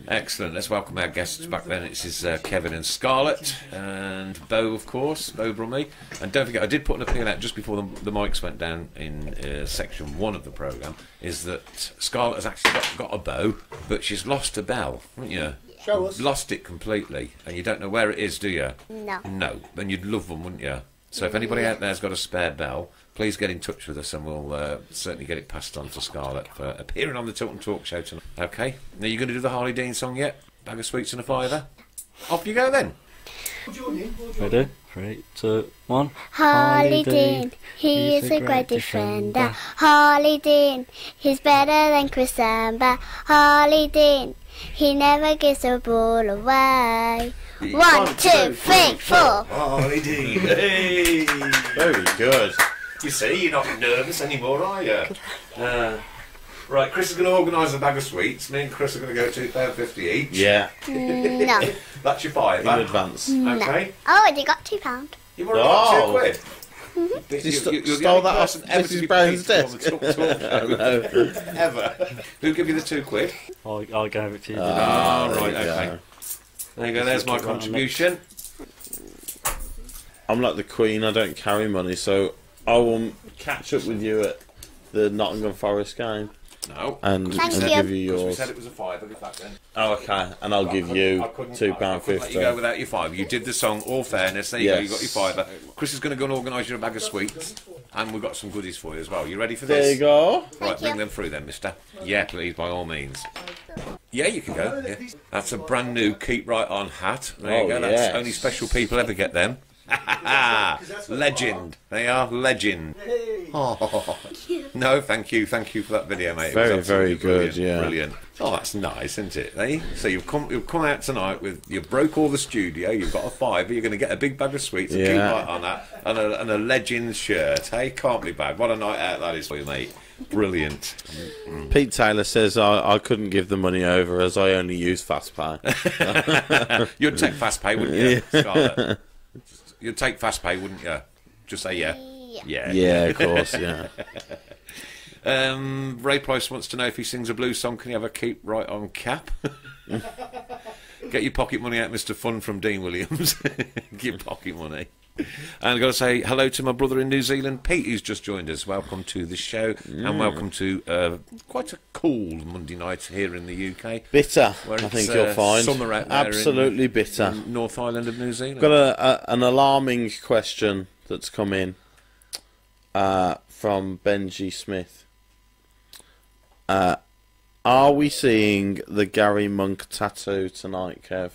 Excellent. Let's welcome our guests back then. This is Kevin and Scarlett and Bo, of course, Bo Brumley. And don't forget, I did put an appeal out just before the mics went down in section 1 of the programme, is that Scarlett has actually got a bow, but she's lost a bell, haven't you? Show us. Lost it completely, and you don't know where it is, do you? No. No. Then you'd love them, wouldn't you? So if anybody out there's got a spare bell, please get in touch with us and we'll certainly get it passed on to Scarlett for appearing on the Tilton Talk show tonight. Okay? Now, you going to do the Harlee Dean song yet? Bag of sweets and a fiver? Off you go then. Ready? 3, 2, 1. Harlee Dean, he is a great defender. Harlee Dean, he's better than Chris Amber. Harlee Dean, he never gives the ball away. 1, 2, 3, 4. Harlee Dean. Hey! Very good. You see, you're not nervous anymore, are you? Right, Chris is going to organise a bag of sweets. Me and Chris are going to go £2.50 each. Yeah. No. That's your In fiver. advance. Okay. Oh, and you got £2. You've already got £2. You You're stole the only that off person ever to Mrs. be Brown's pleased on the desk. Talk show. Ever. Who give you the £2? I gave it to you. Ah, right, there you okay. go. There you go, there's my contribution. I'm like the Queen, I don't carry money, so I will catch up with you at the Nottingham Forest game No. and Thank you. give you Because we yours. said it was a fiver back then. Oh, okay, and I'll give you I couldn't let you go £2.50. without your fiver. You did the song, all fairness. There you go, you got your fiver. Chris is going to go and organise you a bag of sweets. And we've got some goodies for you as well. You ready for this? There you go. Right, bring you. them through then, mister. Yeah, please, by all means. Yeah, you can go. Yeah. That's a brand new Keep Right On hat. There you Oh, go. That's yes. only special people ever get them. Legend. They are legend. Oh. No, thank you. Thank you for that video, mate. It was Very, absolutely very good, brilliant, yeah. Brilliant. Oh, that's nice, isn't it? Eh? So you've come out tonight with, you broke all the studio, you've got a fiver, you're going to get a big bag of sweets, and Yeah. Keep Right On that, and a legend shirt. Hey, can't be bad. What a night out that is for you, mate. Brilliant. Pete Taylor says I couldn't give the money over as I only use FastPay. You'd take fast pay, wouldn't you, Scarlett? You'd take fast pay, wouldn't you? Just say yeah. Yeah. Yeah, of course, yeah. Ray Price wants to know if he sings a blues song, can you have a Keep Right On cap? Get your pocket money out, Mr. Fun from Dean Williams. Get your pocket money. And I've got to say hello to my brother in New Zealand, Pete, who's just joined us. Welcome to the show, and welcome to quite a cool Monday night here in the UK. Bitter, Where I it's, think you'll find. summer out there Absolutely bitter. in North Island of New Zealand. Got an alarming question that's come in from Benji Smith. Are we seeing the Gary Monk tattoo tonight, Kev?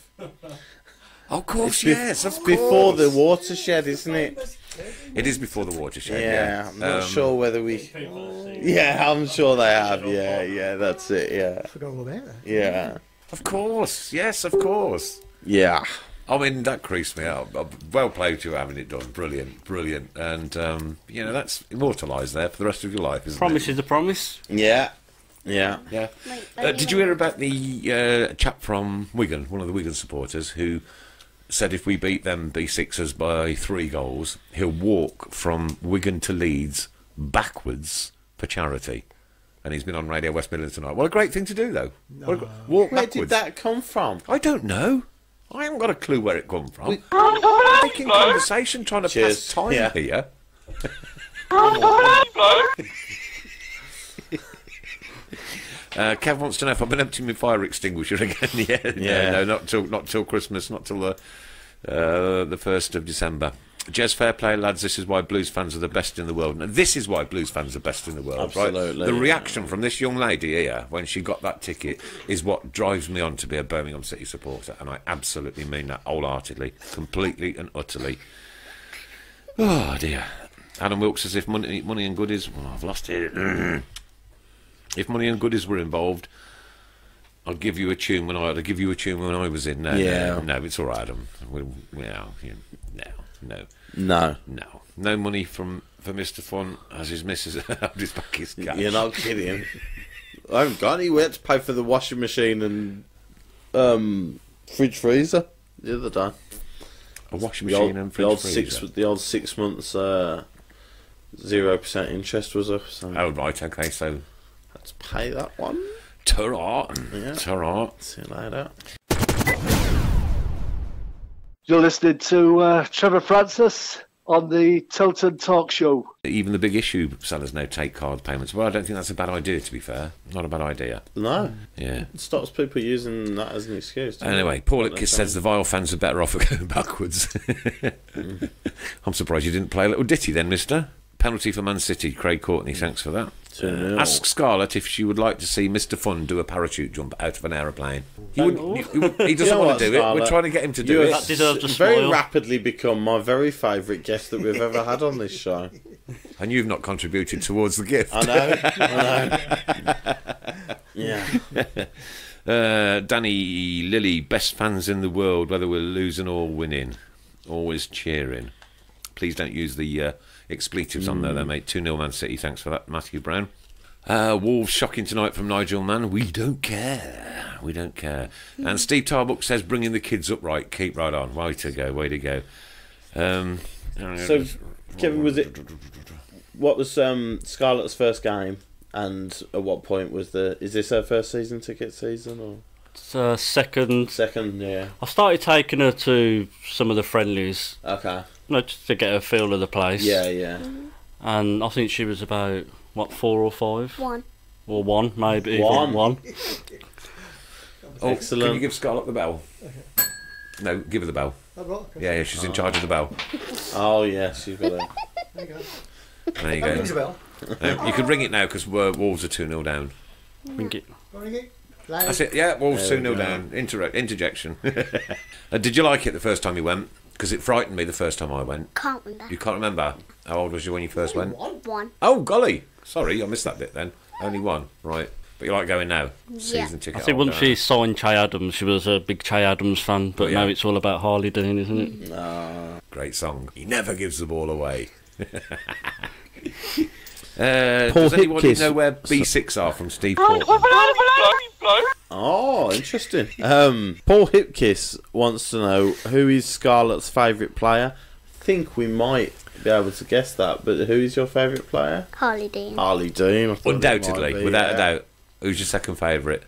Of course, yes, of It's course. before the watershed, isn't it? It is before the watershed, Yeah, I'm not sure whether we... People have seen Yeah, I'm sure they have. Yeah, that's it, yeah. Forgot all about that. Yeah. Of course, yes, of course. Yeah. I mean, that creased me out. Well played you having it done. Brilliant, brilliant. And, you know, that's immortalised there for the rest of your life, isn't Promise it? is a promise. Yeah. Yeah. Yeah. Wait, Did you hear about the chap from Wigan, one of the Wigan supporters, who said if we beat them B6ers by 3 goals, he'll walk from Wigan to Leeds backwards for charity? And he's been on Radio West Midlands tonight. What a great thing to do, though. Walk Where backwards. did that come from? I don't know. I haven't got a clue where it come from. Making conversation, trying to Cheers. pass time Yeah. here. Kev wants to know if I've been emptying my fire extinguisher again. Yeah. No, not till Christmas, not till the 1st of December. Jez, fair play, lads. This is why blues fans are the best in the world. Now, this is why blues fans are best in the world, Absolutely. right? The reaction from this young lady here when she got that ticket is what drives me on to be a Birmingham City supporter, and I absolutely mean that wholeheartedly, completely and utterly. Oh dear. Adam Wilkes says if money and goodies. Oh, I've lost it. If money and goodies were involved, I'd give you a tune when I was in. No, Yeah. no, it's all right, Adam. No money for Mr. Fun as his missus had his back his cash. You're not kidding. I haven't got anywhere to pay for the washing machine and fridge freezer the other day. A washing machine and fridge freezer. The old 6 months 0% interest was up. So Oh right, okay, so let's pay that one. ta-ra. Yeah. Ta-ra. See you later. You're listening to Trevor Francis on the Tilton Talk Show. Even the big issue sellers now take card payments. Well, I don't think that's a bad idea, to be fair. Not a bad idea. No, Yeah. it stops people using that as an excuse. doesn't Anyway, it? Paul What Itkiss they're says the Vile fans are better off going backwards. I'm surprised you didn't play a little ditty then, mister. Penalty for Man City, Craig Courtney, thanks for that. 2-0. Ask Scarlett if she would like to see Mr. Fun do a parachute jump out of an aeroplane. He doesn't You know want what, to do it. We're Scarlett? trying to get him to do You it. have That deserves a very smile. rapidly become my very favourite guest that we've ever had on this show. And you've not contributed towards the gift. I know. Yeah. Danny Lilly, best fans in the world, whether we're losing or winning. Always cheering. Please don't use the expletives on there, mate. 2-0 Man City, thanks for that, Matthew Brown. Wolves shocking tonight from Nigel Mann. We don't care. We don't care. And Steve Tarbuck says, bringing the kids up right. Keep right on. Way to go. Way to go. So, Kevin, what was Scarlett's first game, and at what point was is this her first season ticket season or It's second. second? Yeah. I started taking her to some of the friendlies, Okay. just to get a feel of the place. Yeah. And I think she was about, 4 or 5? 1. Or 1, maybe. even One. 1. Oh, Excellent. Can you give Scarlett the bell? No, give her the bell. Oh, right, okay. Yeah, she's in charge of the bell. Oh yes, you've got it. There you go. There you That rings a go. bell. You can ring it now because Wolves are 2-0 down. Ring it. Ring it. Loud. That's it. Yeah, Wolves There we 2-0 go. down. Interjection. Did you like it the first time you went? Because it frightened me the first time I went. Can't remember. You can't remember? How old was you when you first went? 1. Oh, golly. Sorry, I missed that bit then. Only 1. Right. But you like going now? Season ticket I think holder. once she signed Che Adams, she was a big Che Adams fan, but Oh, yeah. now it's all about Harlee Dean, isn't it? Great song. He never gives the ball away. Paul Does anybody Hipkiss. know where B6 are from Steve Portman? Oh, interesting. Paul Hipkiss wants to know who is Scarlett's favourite player. I think we might be able to guess that, but who is your favourite player? Harlee Dean. Harlee Dean. I thought it Undoubtedly, might be, without a yeah. doubt. Who's your second favourite?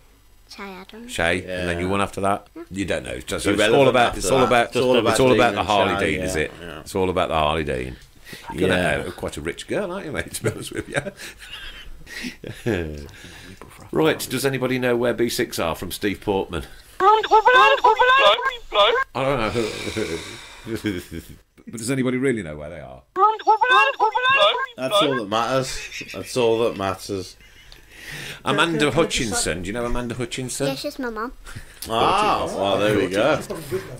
Che Adams. Shay, Yeah. and then you one after that. You don't know. It's just it's Irrelevant all about. after It's all that. about. It's all about It's all Dean about the and Harlee Shay, Dean, is yeah, it? yeah. It's all about the Harlee Dean. You're Yeah. quite a rich girl, aren't you, mate? To be honest with you. Right. Does anybody know where B6 are from Steve Portman? I don't know. But does anybody really know where they are? That's all that matters. That's all that matters. Amanda Hutchinson. Do you know Amanda Hutchinson? Yeah, she's my mum. Ah, well, there we go.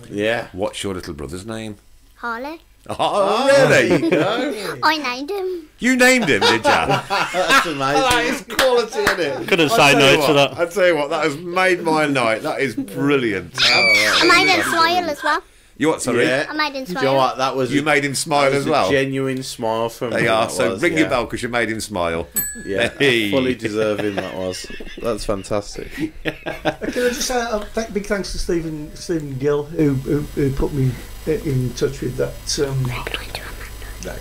Yeah. What's your little brother's name? Harley. Oh, really? There you go. I named him. You named him, did you? That's amazing. That is quality, isn't it? Couldn't say no to that. I tell you what, that has made my night. That is brilliant. I made him smile as well. You what? Sorry. Yeah. I made him Do you know smile. what? That was You made him smile that was as well. a genuine smile from There him. you are. that So was, ring yeah. your bell because you made him smile. Yeah, Hey. fully deserving that was. That's fantastic. Can I just say big thanks to Stephen Gill who put me in touch with that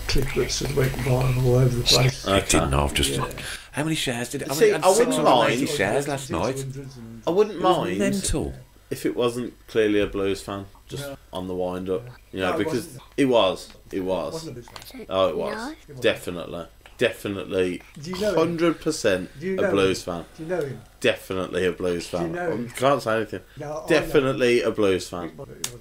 clip that's sort of went viral all over the place. I didn't know. I've just. How many shares did it? See, I I wouldn't 680 mind. shares last night. I wouldn't mind Mental. if it wasn't clearly a Blues fan, just on the wind up. You know, No, it because wasn't. it was. Wasn't a big fan. Oh, it was. No. Definitely. Do you know him? 100% Do you a know Blues him? fan. Do you know him? Definitely a Blues fan. you know him? Can't say anything. No, I know. Definitely a Blues fan.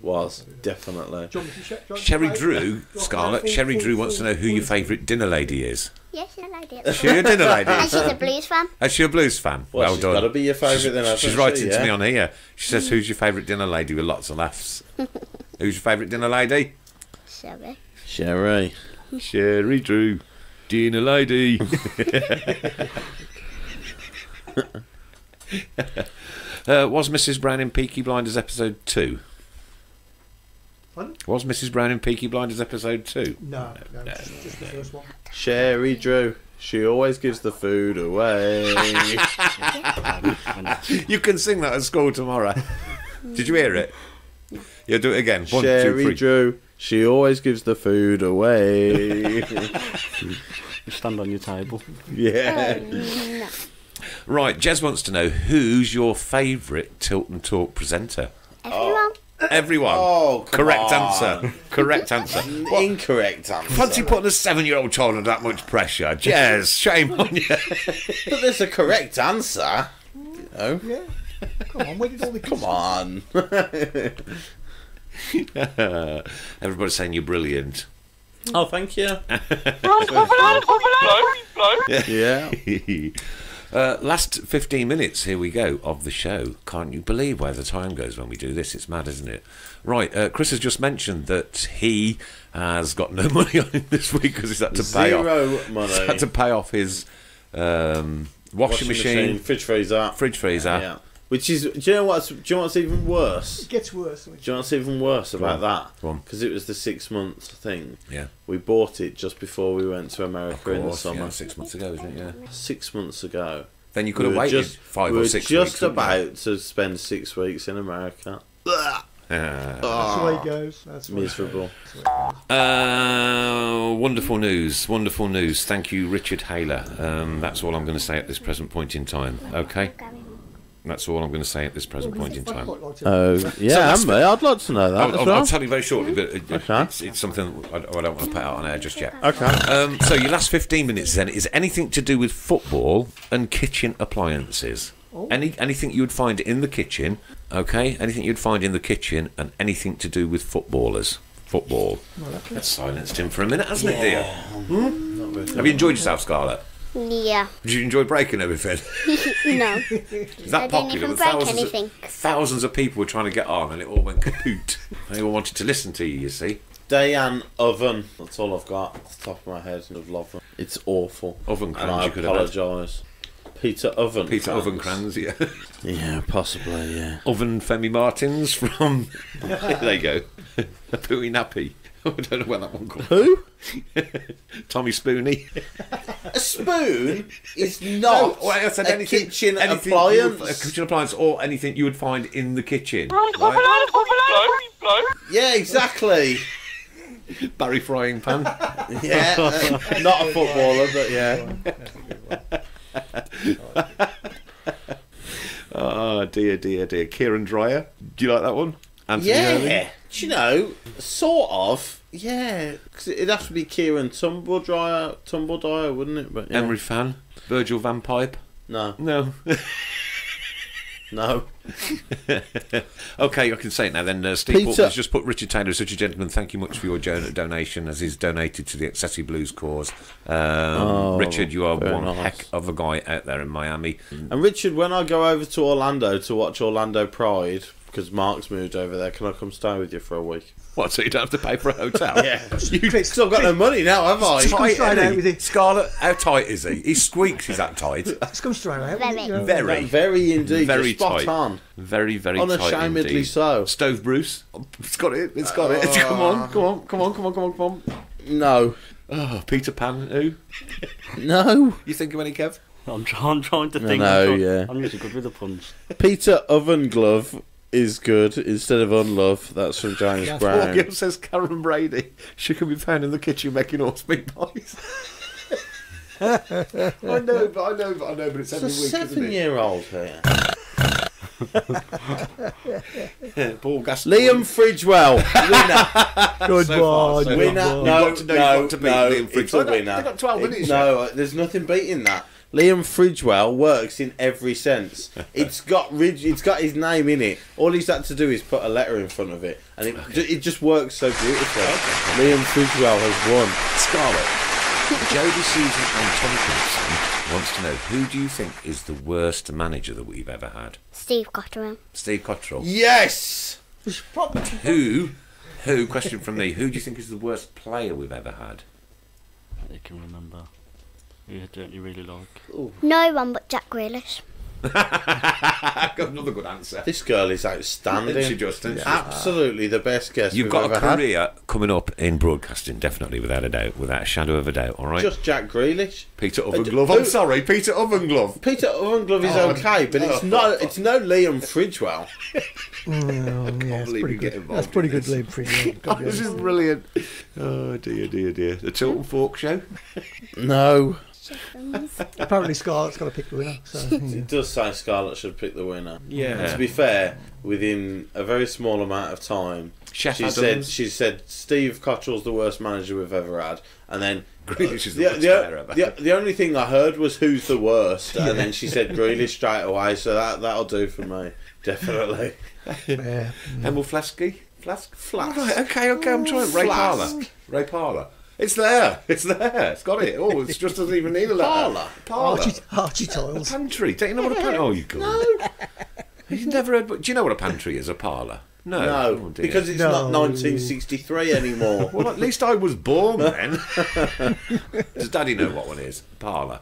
Was. Definitely. Do you want me to check? Do you want Sherry to Drew, play? Scarlett, Sherry Drew wants to know who your favourite dinner lady is. Yes, I like it. Is she a dinner lady? And she's a blues fan. Is she a blues fan? Well, Well she's done. got to be your favourite then. She's writing to me on here. She says, who's your favourite dinner lady with lots of laughs? Who's your favourite dinner lady? Sorry. Sherry. Sherry Drew, dinner lady. Was Mrs. Brown in Peaky Blinders episode 2? Pardon? Was Mrs. Brown in Peaky Blinders episode 2? No, just the first one. Sherry Drew. She always gives the food away. You can sing that at school tomorrow. Did you hear it? Yeah, do it again. 1, 2, Sherry 3. Drew. She always gives the food away. You stand on your table. Yeah. No. Right, Jez wants to know who's your favourite Tilton Talk presenter? Everyone. Everyone. Oh, come Correct on. answer. Correct answer. What? Incorrect answer. Fancy putting a 7-year-old child under that much pressure. Jez, shame on you. But there's a correct answer. You know. Yeah. Come on, where did all the Come on. Everybody's saying you're brilliant. Oh, thank you. Yeah. Last 15 minutes, here we go, of the show. Can't you believe where the time goes when we do this? It's mad, isn't it? Right, Chris has just mentioned that he has got no money on him this week because he's had to pay off. Zero money. He's had to pay off his washing machine, fridge freezer. fridge-freezer. Yeah. Which is, do you know what's even worse? It gets worse. Do you know what's even worse about that? Go on. Because it was the 6 months thing. Yeah. We bought it just before we went to America in the summer. Yeah, 6 months ago, isn't it? Yeah. 6 months ago. Then you could have waited 5 or 6 weeks. We were just couldn't you? about to spend 6 weeks in America. Ah. That's the way it goes. That's the way it Miserable. Wonderful news, wonderful news. Thank you, Richard Haler. That's all I'm going to say at this present point in time. Okay, that's all I'm going to say at this present point in time. Oh, yeah, So mate. I'd like to know that. as I'll well. tell you very shortly, but Okay. it's something I don't want to put out on air just yet. Okay. So your last 15 minutes then is anything to do with football and kitchen appliances. Anything you would find in the kitchen, okay? Anything you'd find in the kitchen and anything to do with footballers. Football. That's silenced him for a minute, hasn't it, dear? Have you enjoyed yourself, Scarlett? Yeah. Did you enjoy breaking everything? No. Is that I didn't popular? even That break anything. thousands of people were trying to get on and it all went kaput. They all wanted to listen to you see. Diane Oven. That's all I've got off the top of my head. I love them. It's awful. Oven And I crans you could have had. apologise. Peter Oven. Peter Oven Crans, yeah. Yeah, possibly, yeah. Oven Femi Martins from... there you go. Pooey Nappy. I don't know where that one comes from. Who? Tommy Spooney. A spoon is not I said a anything, kitchen anything appliance. a kitchen appliance or anything you would find in the kitchen. Right? Yeah, exactly. Barry frying pan. Yeah, not a footballer, but yeah. Oh, dear. Kieran Dreyer. Do you like that one? Anthony Hurley? Yeah, do you know, sort of. Yeah, because it'd have to be Kieran Tumble-Dyer, wouldn't it? But yeah. Emery Fan. Virgil Van Pipe. No. No. No. Okay, I can say it now then. Steve Peter- Butler's just put Richard Taylor is such a gentleman. Thank you much for your donation, as he's donated to the Excessive Blues cause. Richard, you are very one nice. heck of a guy out there in Miami. And Richard, when I go over to Orlando to watch Orlando Pride, because Mark's moved over there, can I come stay with you for a week? What, so you don't have to pay for a hotel? Yeah. Because I've got no money now, have I? Tight, straight isn't out he? with it. Scarlett, how tight is he? He squeaks, he's that tight. It's come straight out. Very. Very. Very indeed. Very Just spot tight. on. Very, very tight Unashamedly indeed. so. Stove Bruce. It's got it. It's got it. Come on. No. Oh, Peter Pan, who? No. You think of any, Kev? I'm trying to think. No, yeah. I'm usually good with the puns. Peter Oven Glove is good instead of Unlove. That's from James Brown. Morgan says Karen Brady. She can be found in the kitchen making horse meat pies. I know, but it's It's every a week, isn't it? 7-year-old here. Paul Gascoigne. Liam Fridgewell, winner. Good So far, one. so Winner. far. No, You've got to beat Liam Fridgewell. it's a winner. They've got 12 minutes. No, there's nothing beating that. Liam Fridgewell works in every sense. It's got his name in it. All he's had to do is put a letter in front of it, and it just works so beautifully. Liam Fridgewell has won. Scarlett, Jodie Susan and Tompkinson wants to know, who do you think is the worst manager that we've ever had? Steve Cotterill. Steve Cotterill. Yes. Who, question from me, who do you think is the worst player we've ever had? You can remember. Who don't you really like? No one but Jack Grealish. I've got another good answer. This girl is outstanding. Isn't she just? Isn't she? Absolutely the best guest You've we've got ever a had. career coming up in broadcasting, definitely, without a doubt, without a shadow of a doubt, all right? Just Jack Grealish. Peter Ovenglove. I'm sorry, Peter Ovenglove. Peter Ovenglove is okay, but it's not. It's no Liam Fridgewell. Yeah, believe you get involved that's pretty in good this. lead for you. Oh, this is brilliant. Oh, dear. The Tilton Fork Show? No. Apparently Scarlett's got to pick the winner. So, It does say Scarlett should pick the winner. Yeah. And to be fair, within a very small amount of time, Chef she Adams. said Steve Cotterill's the worst manager we've ever had, and then Grealish is the worst player ever. the only thing I heard was who's the worst, and then she said Grealish straight away. So that'll do for me, definitely. yeah. Emil Flasky? Flask? Flask. Right, okay, I'm trying. Ray Flask. Parlour. It's there. It's got it. Oh, it just doesn't even need a letter. Parlour. Archie Tiles. Pantry. Don't you know what a pantry? Oh, you good. You've never heard. Do you know what a pantry is? A parlour? No. No, Oh, dear. because it's not 1963 anymore. Well, at least I was born then. Does Daddy know what one is? Parlour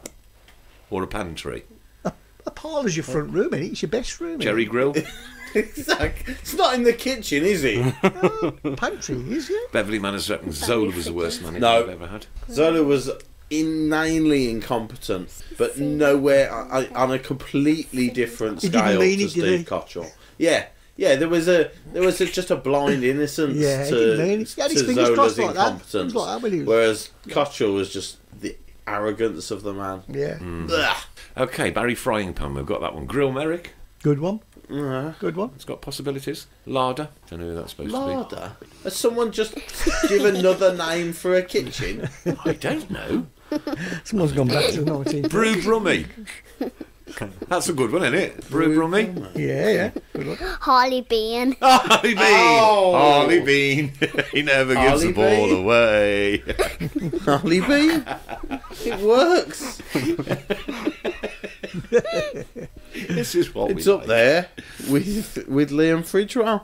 or a pantry? A parlour's your front room, innit? It's your best room. Jerry Grill. Exactly. It's not in the kitchen, is it? Pantry, is it? Beverly Manners reckons Zola was the worst manager No. I've ever had. Zola was inanely incompetent, but nowhere on a completely different He didn't scale mean to it, did Steve he? Cotterill. Yeah, there was just a blind innocence Yeah, he didn't mean to, it. He had his to fingers Zola's crossed like that. incompetence, Things like that when he was- whereas Cotterill was just the arrogance of the man. Yeah. Ugh. Okay, Barry Frying Pan, we've got that one. Grill Merrick, Good one. Good one. it's got possibilities. Larder, don't know who that's supposed to Larder? Has someone just give another name for a kitchen? be. I don't know. Someone's gone back to the 19th. Brew Brummy. That's a good one, isn't it? Brew Brummy. Yeah. Good one. Harlee Bean. Harley Bean. Oh. Harley Bean. He never gives the Harley ball Bean. away. Harlee Bean? It works. This is what It's we up like. there with Liam Fridgewell.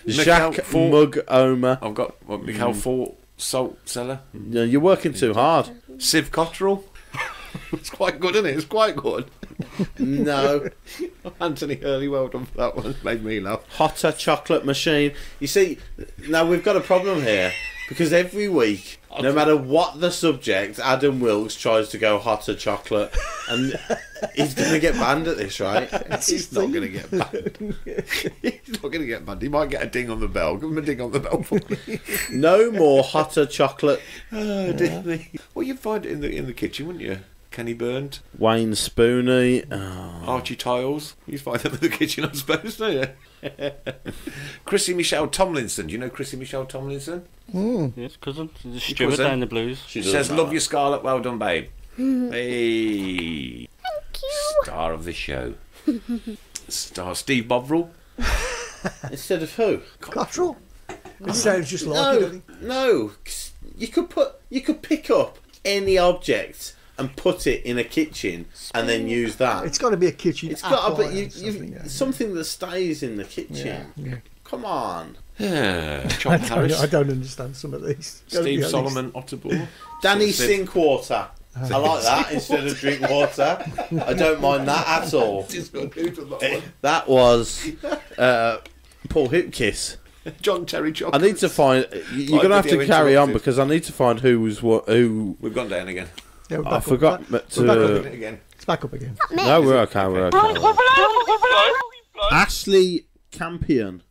Mikhail Jacques Fort- Mug Omer. I've got Mikhail Fort Salt Cellar. No, you're working too hard. Civ Cotterill. It's quite good, isn't it? It's quite good. No. Anthony Hurley, well done for that one. Made me laugh. Hotter chocolate machine. You see, now we've got a problem here. Because every week, no matter what the subject, Adam Wilkes tries to go hotter chocolate. And he's going to get banned at this, right? He's not going to get banned. He's not going to get banned. He might get a ding on the bell. Give him a ding on the bell for me. No more hotter chocolate. Oh, dear me. Well, you'd find it in the kitchen, wouldn't you? Kenny Burned, Wayne Spooney. Oh. Archie Tiles. You'd find them in the kitchen, I suppose, don't you? Chrissy Michelle Tomlinson. Do you know Chrissy Michelle Tomlinson? Yes, cousin. The steward cousin? down the blues. She Says, doesn't love matter. you, Scarlett. Well done, babe. Hey. Thank you. Star of the show. Star Steve Bovril. Instead of who? Cottrell. It sounds just like it, doesn't it? No. You could pick up any object and put it in a kitchen and then use that. It's got to be a kitchen. It's got to be something, something that stays in the kitchen. Yeah. Come on. Yeah. John Harris. I don't understand some of these. Steve Solomon, Otterball. Danny Sinkwater. I like that instead of drink water. I don't mind that at all. That was Paul Hipkiss. John Terry Chocolate. I need to find. You're going to have to carry on because I need to find who was what. Who we've gone down again. Yeah, I forgot to. It's back up again. No, we're okay. We're okay. Ashley Campion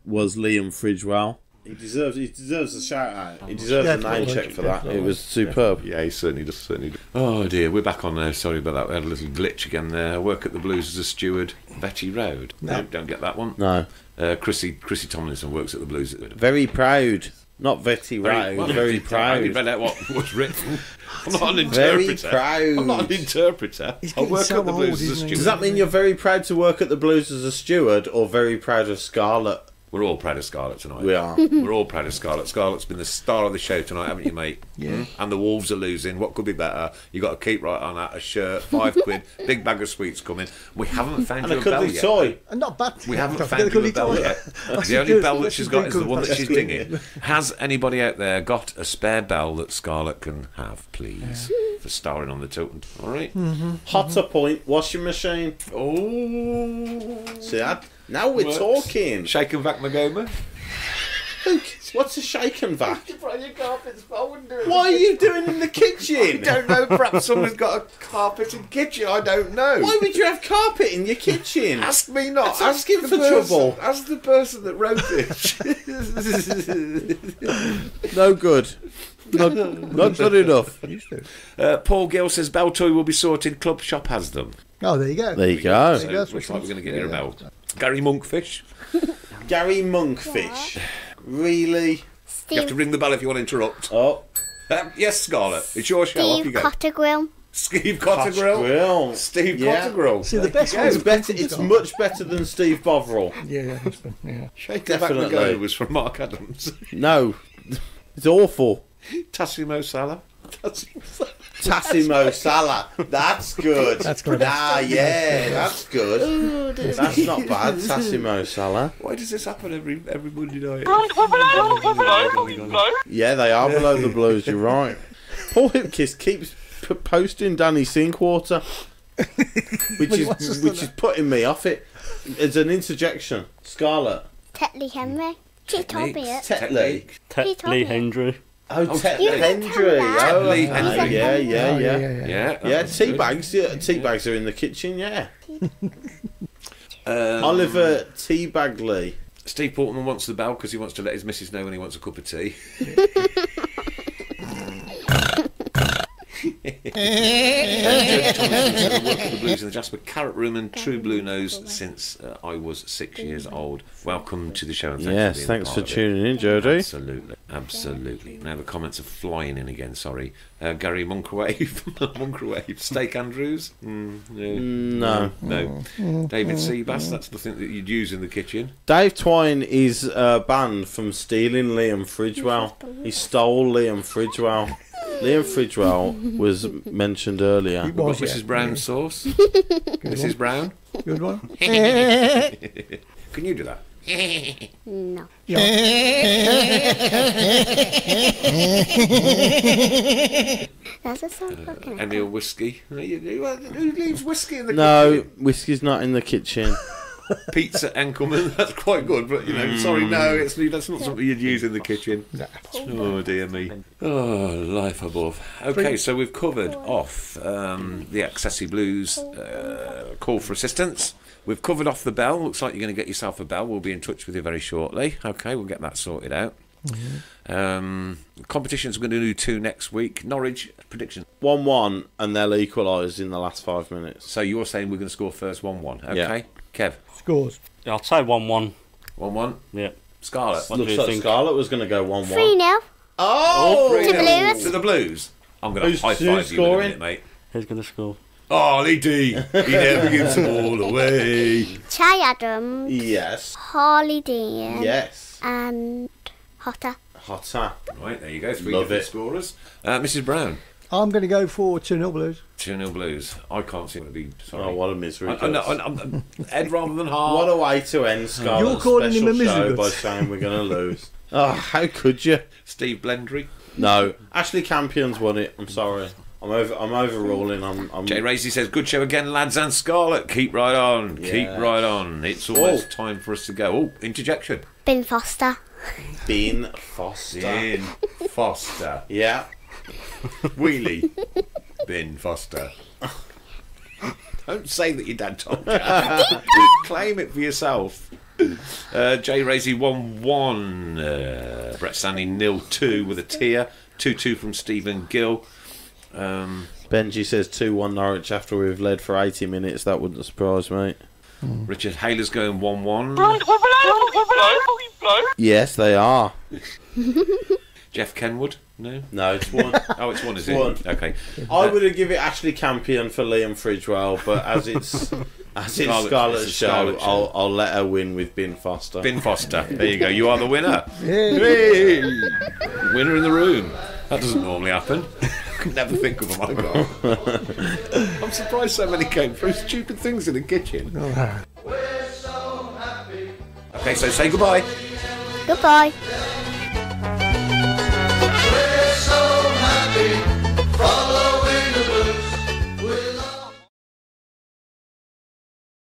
was Liam Fridgewell. He deserves a shout out. He deserves a name check for that. It was superb. Yeah, he certainly does. Oh dear, we're back on now. Sorry about that. We had a little glitch again there. I work at the Blues as a steward. Betty Road. No, don't get that one. No. Chrissy Tomlinson works at the Blues. Very proud. Not Betty Road. Very proud. I read out what was written. I'm not an interpreter. Very proud. I'm not an interpreter. I work at the Blues as a steward. Does that mean you're very proud to work at the Blues as a steward, or very proud of Scarlett? We're all proud of Scarlett tonight. We are. We're all proud of Scarlett. Scarlett's been the star of the show tonight, haven't you, mate? Yeah. And the Wolves are losing. What could be better? You got to keep right on that. A shirt, £5, big bag of sweets coming. We haven't found you a bell yet. Toy. And not bad. We haven't found you a bell yet. The only bell that she's got is the one that she's dinging. Has anybody out there got a spare bell that Scarlett can have, please? For starring on the Tilton. All right. Hotter point, washing machine. Oh. See that? Now we're talking. Shake and vac Magoma. Luke, what's a shake and vac? Your carpet's folding. What are you doing in the kitchen? I don't know. Perhaps someone's got a carpeted kitchen. I don't know. Why would you have carpet in your kitchen? Ask me not. That's asking for trouble. Ask the person that wrote it. No good. Not good enough. Paul Gill says bell toy will be sorted. Club shop has them. Oh, there you go. There you go. So looks like we're going to get you a bell. Gary Monkfish. Gary Monkfish. Really? You have to ring the bell if you want to interrupt. Oh. Yes, Scarlett. It's your show. Off you Steve go. Cottergrill. Steve Cottergrill. Steve Cottergrill. See, the best one's It's much better than Steve Bovril. Yeah. Shake Definitely. Definitely. Was from Mark Adams. No. It's awful. Tassimo Salah. Tassimo Salah. That's good. That's good. Yeah, that's good. Ooh, That's not bad, Tassimo Salah. Why does this happen every Monday night? Yeah, they are below the Blues, you're right. Paul Hipkiss keeps posting Danny Sinkwater, which is putting me off it. It's an interjection. Scarlett. Tetley Henry. He told me it. Tetley. Tetley Hendry. Oh, Tetley Hendry. Tetley Oh, Hendry. yeah. Yeah. Teabags are in the kitchen, yeah. Oliver Teabagley. Steve Portman wants the bell because he wants to let his missus know when he wants a cup of tea. I've worked at the Blues in the Jasper Carrot Room and True Blue Nose since I was 6 years old. Welcome to the show. And Thanks for tuning in, Jody. Absolutely. Now the comments are flying in again. Sorry, Gary Moncrief, Steak Andrews. No. David Seabass. That's the thing that you'd use in the kitchen. Dave Twine is banned from stealing Liam Fridgewell. He stole Liam Fridgewell. Liam Fridgewell was mentioned earlier. We've got Mrs. Brown's sauce. Mrs. Brown. Good one. Can you do that? No. That's a song. Emil Whiskey. Who leaves whiskey in the No, kitchen? whiskey's not in the kitchen. Pizza Enkelman. That's quite good, but sorry, no, that's not something you'd use in the kitchen. Oh dear me. Oh, life above. Okay, so we've covered off the Accessi Blues call for assistance. We've covered off the bell. Looks like you're going to get yourself a bell. We'll be in touch with you very shortly. Okay, we'll get that sorted out. Competitions, we're going to do 2 next week. Norwich, prediction. 1-1, and they'll equalise in the last 5 minutes. So you're saying we're going to score first 1-1. Okay, Yeah. Kev. Scores. Yeah, I'll say 1-1. 1-1. Yeah. Scarlett. What do Looks you like think? Scarlett was going to go 1-1. 3-0. Oh! To Blues. To the Blues. I'm going to Who's high five you in a scoring? minute, mate. Who's going to score? Harlee Dean, he never gives them all away. Chai Adams, Yes. Harlee Dean, Yes. and Hotter. Hotter. Right, there you go. 3 Love different it. scorers. Mrs. Brown, I'm going to go for 2-0 Blues. 2-0 Blues. I can't seem to be sorry. Oh, what a misery. I'm Ed rather than Hart. What a way to end Scarlett's You're calling him special a show miserable. by saying we're going to lose. Oh, how could you? Steve Blendry. No, Ashley Campion's won it. I'm sorry. I'm overruling. I'm Jay Racy says, good show again, lads and Scarlett. Keep right on. Keep Yeah. right on. It's almost time for us to go. Oh, interjection. Ben Foster. Bean Foster. Bin Foster. Yeah. Wheelie. Bin Foster. Don't say that your dad told you. Claim it for yourself. Jay Racy 1-1. Brett Stanley 0-2 with a tear. 2-2 from Stephen Gill. Benji says 2-1 Norwich after we've led for 80 minutes. That wouldn't surprise me. Richard Hayler's going 1-1. Yes, they are. Jeff Kenwood? No? No, it's one. Oh, it's 1, is It's it? 1. Okay. I would have given it Ashley Campion for Liam Fridgewell, but as it's Scarlett's show, Scarlett show. I'll let her win with Bin Foster. Bin Foster. There you go. You are the winner. Yeah. Hey! Winner in the room. That doesn't normally happen. I could never think of them. I got. I'm surprised so many came through stupid things in the kitchen. We're so happy. Okay, so say goodbye. Goodbye.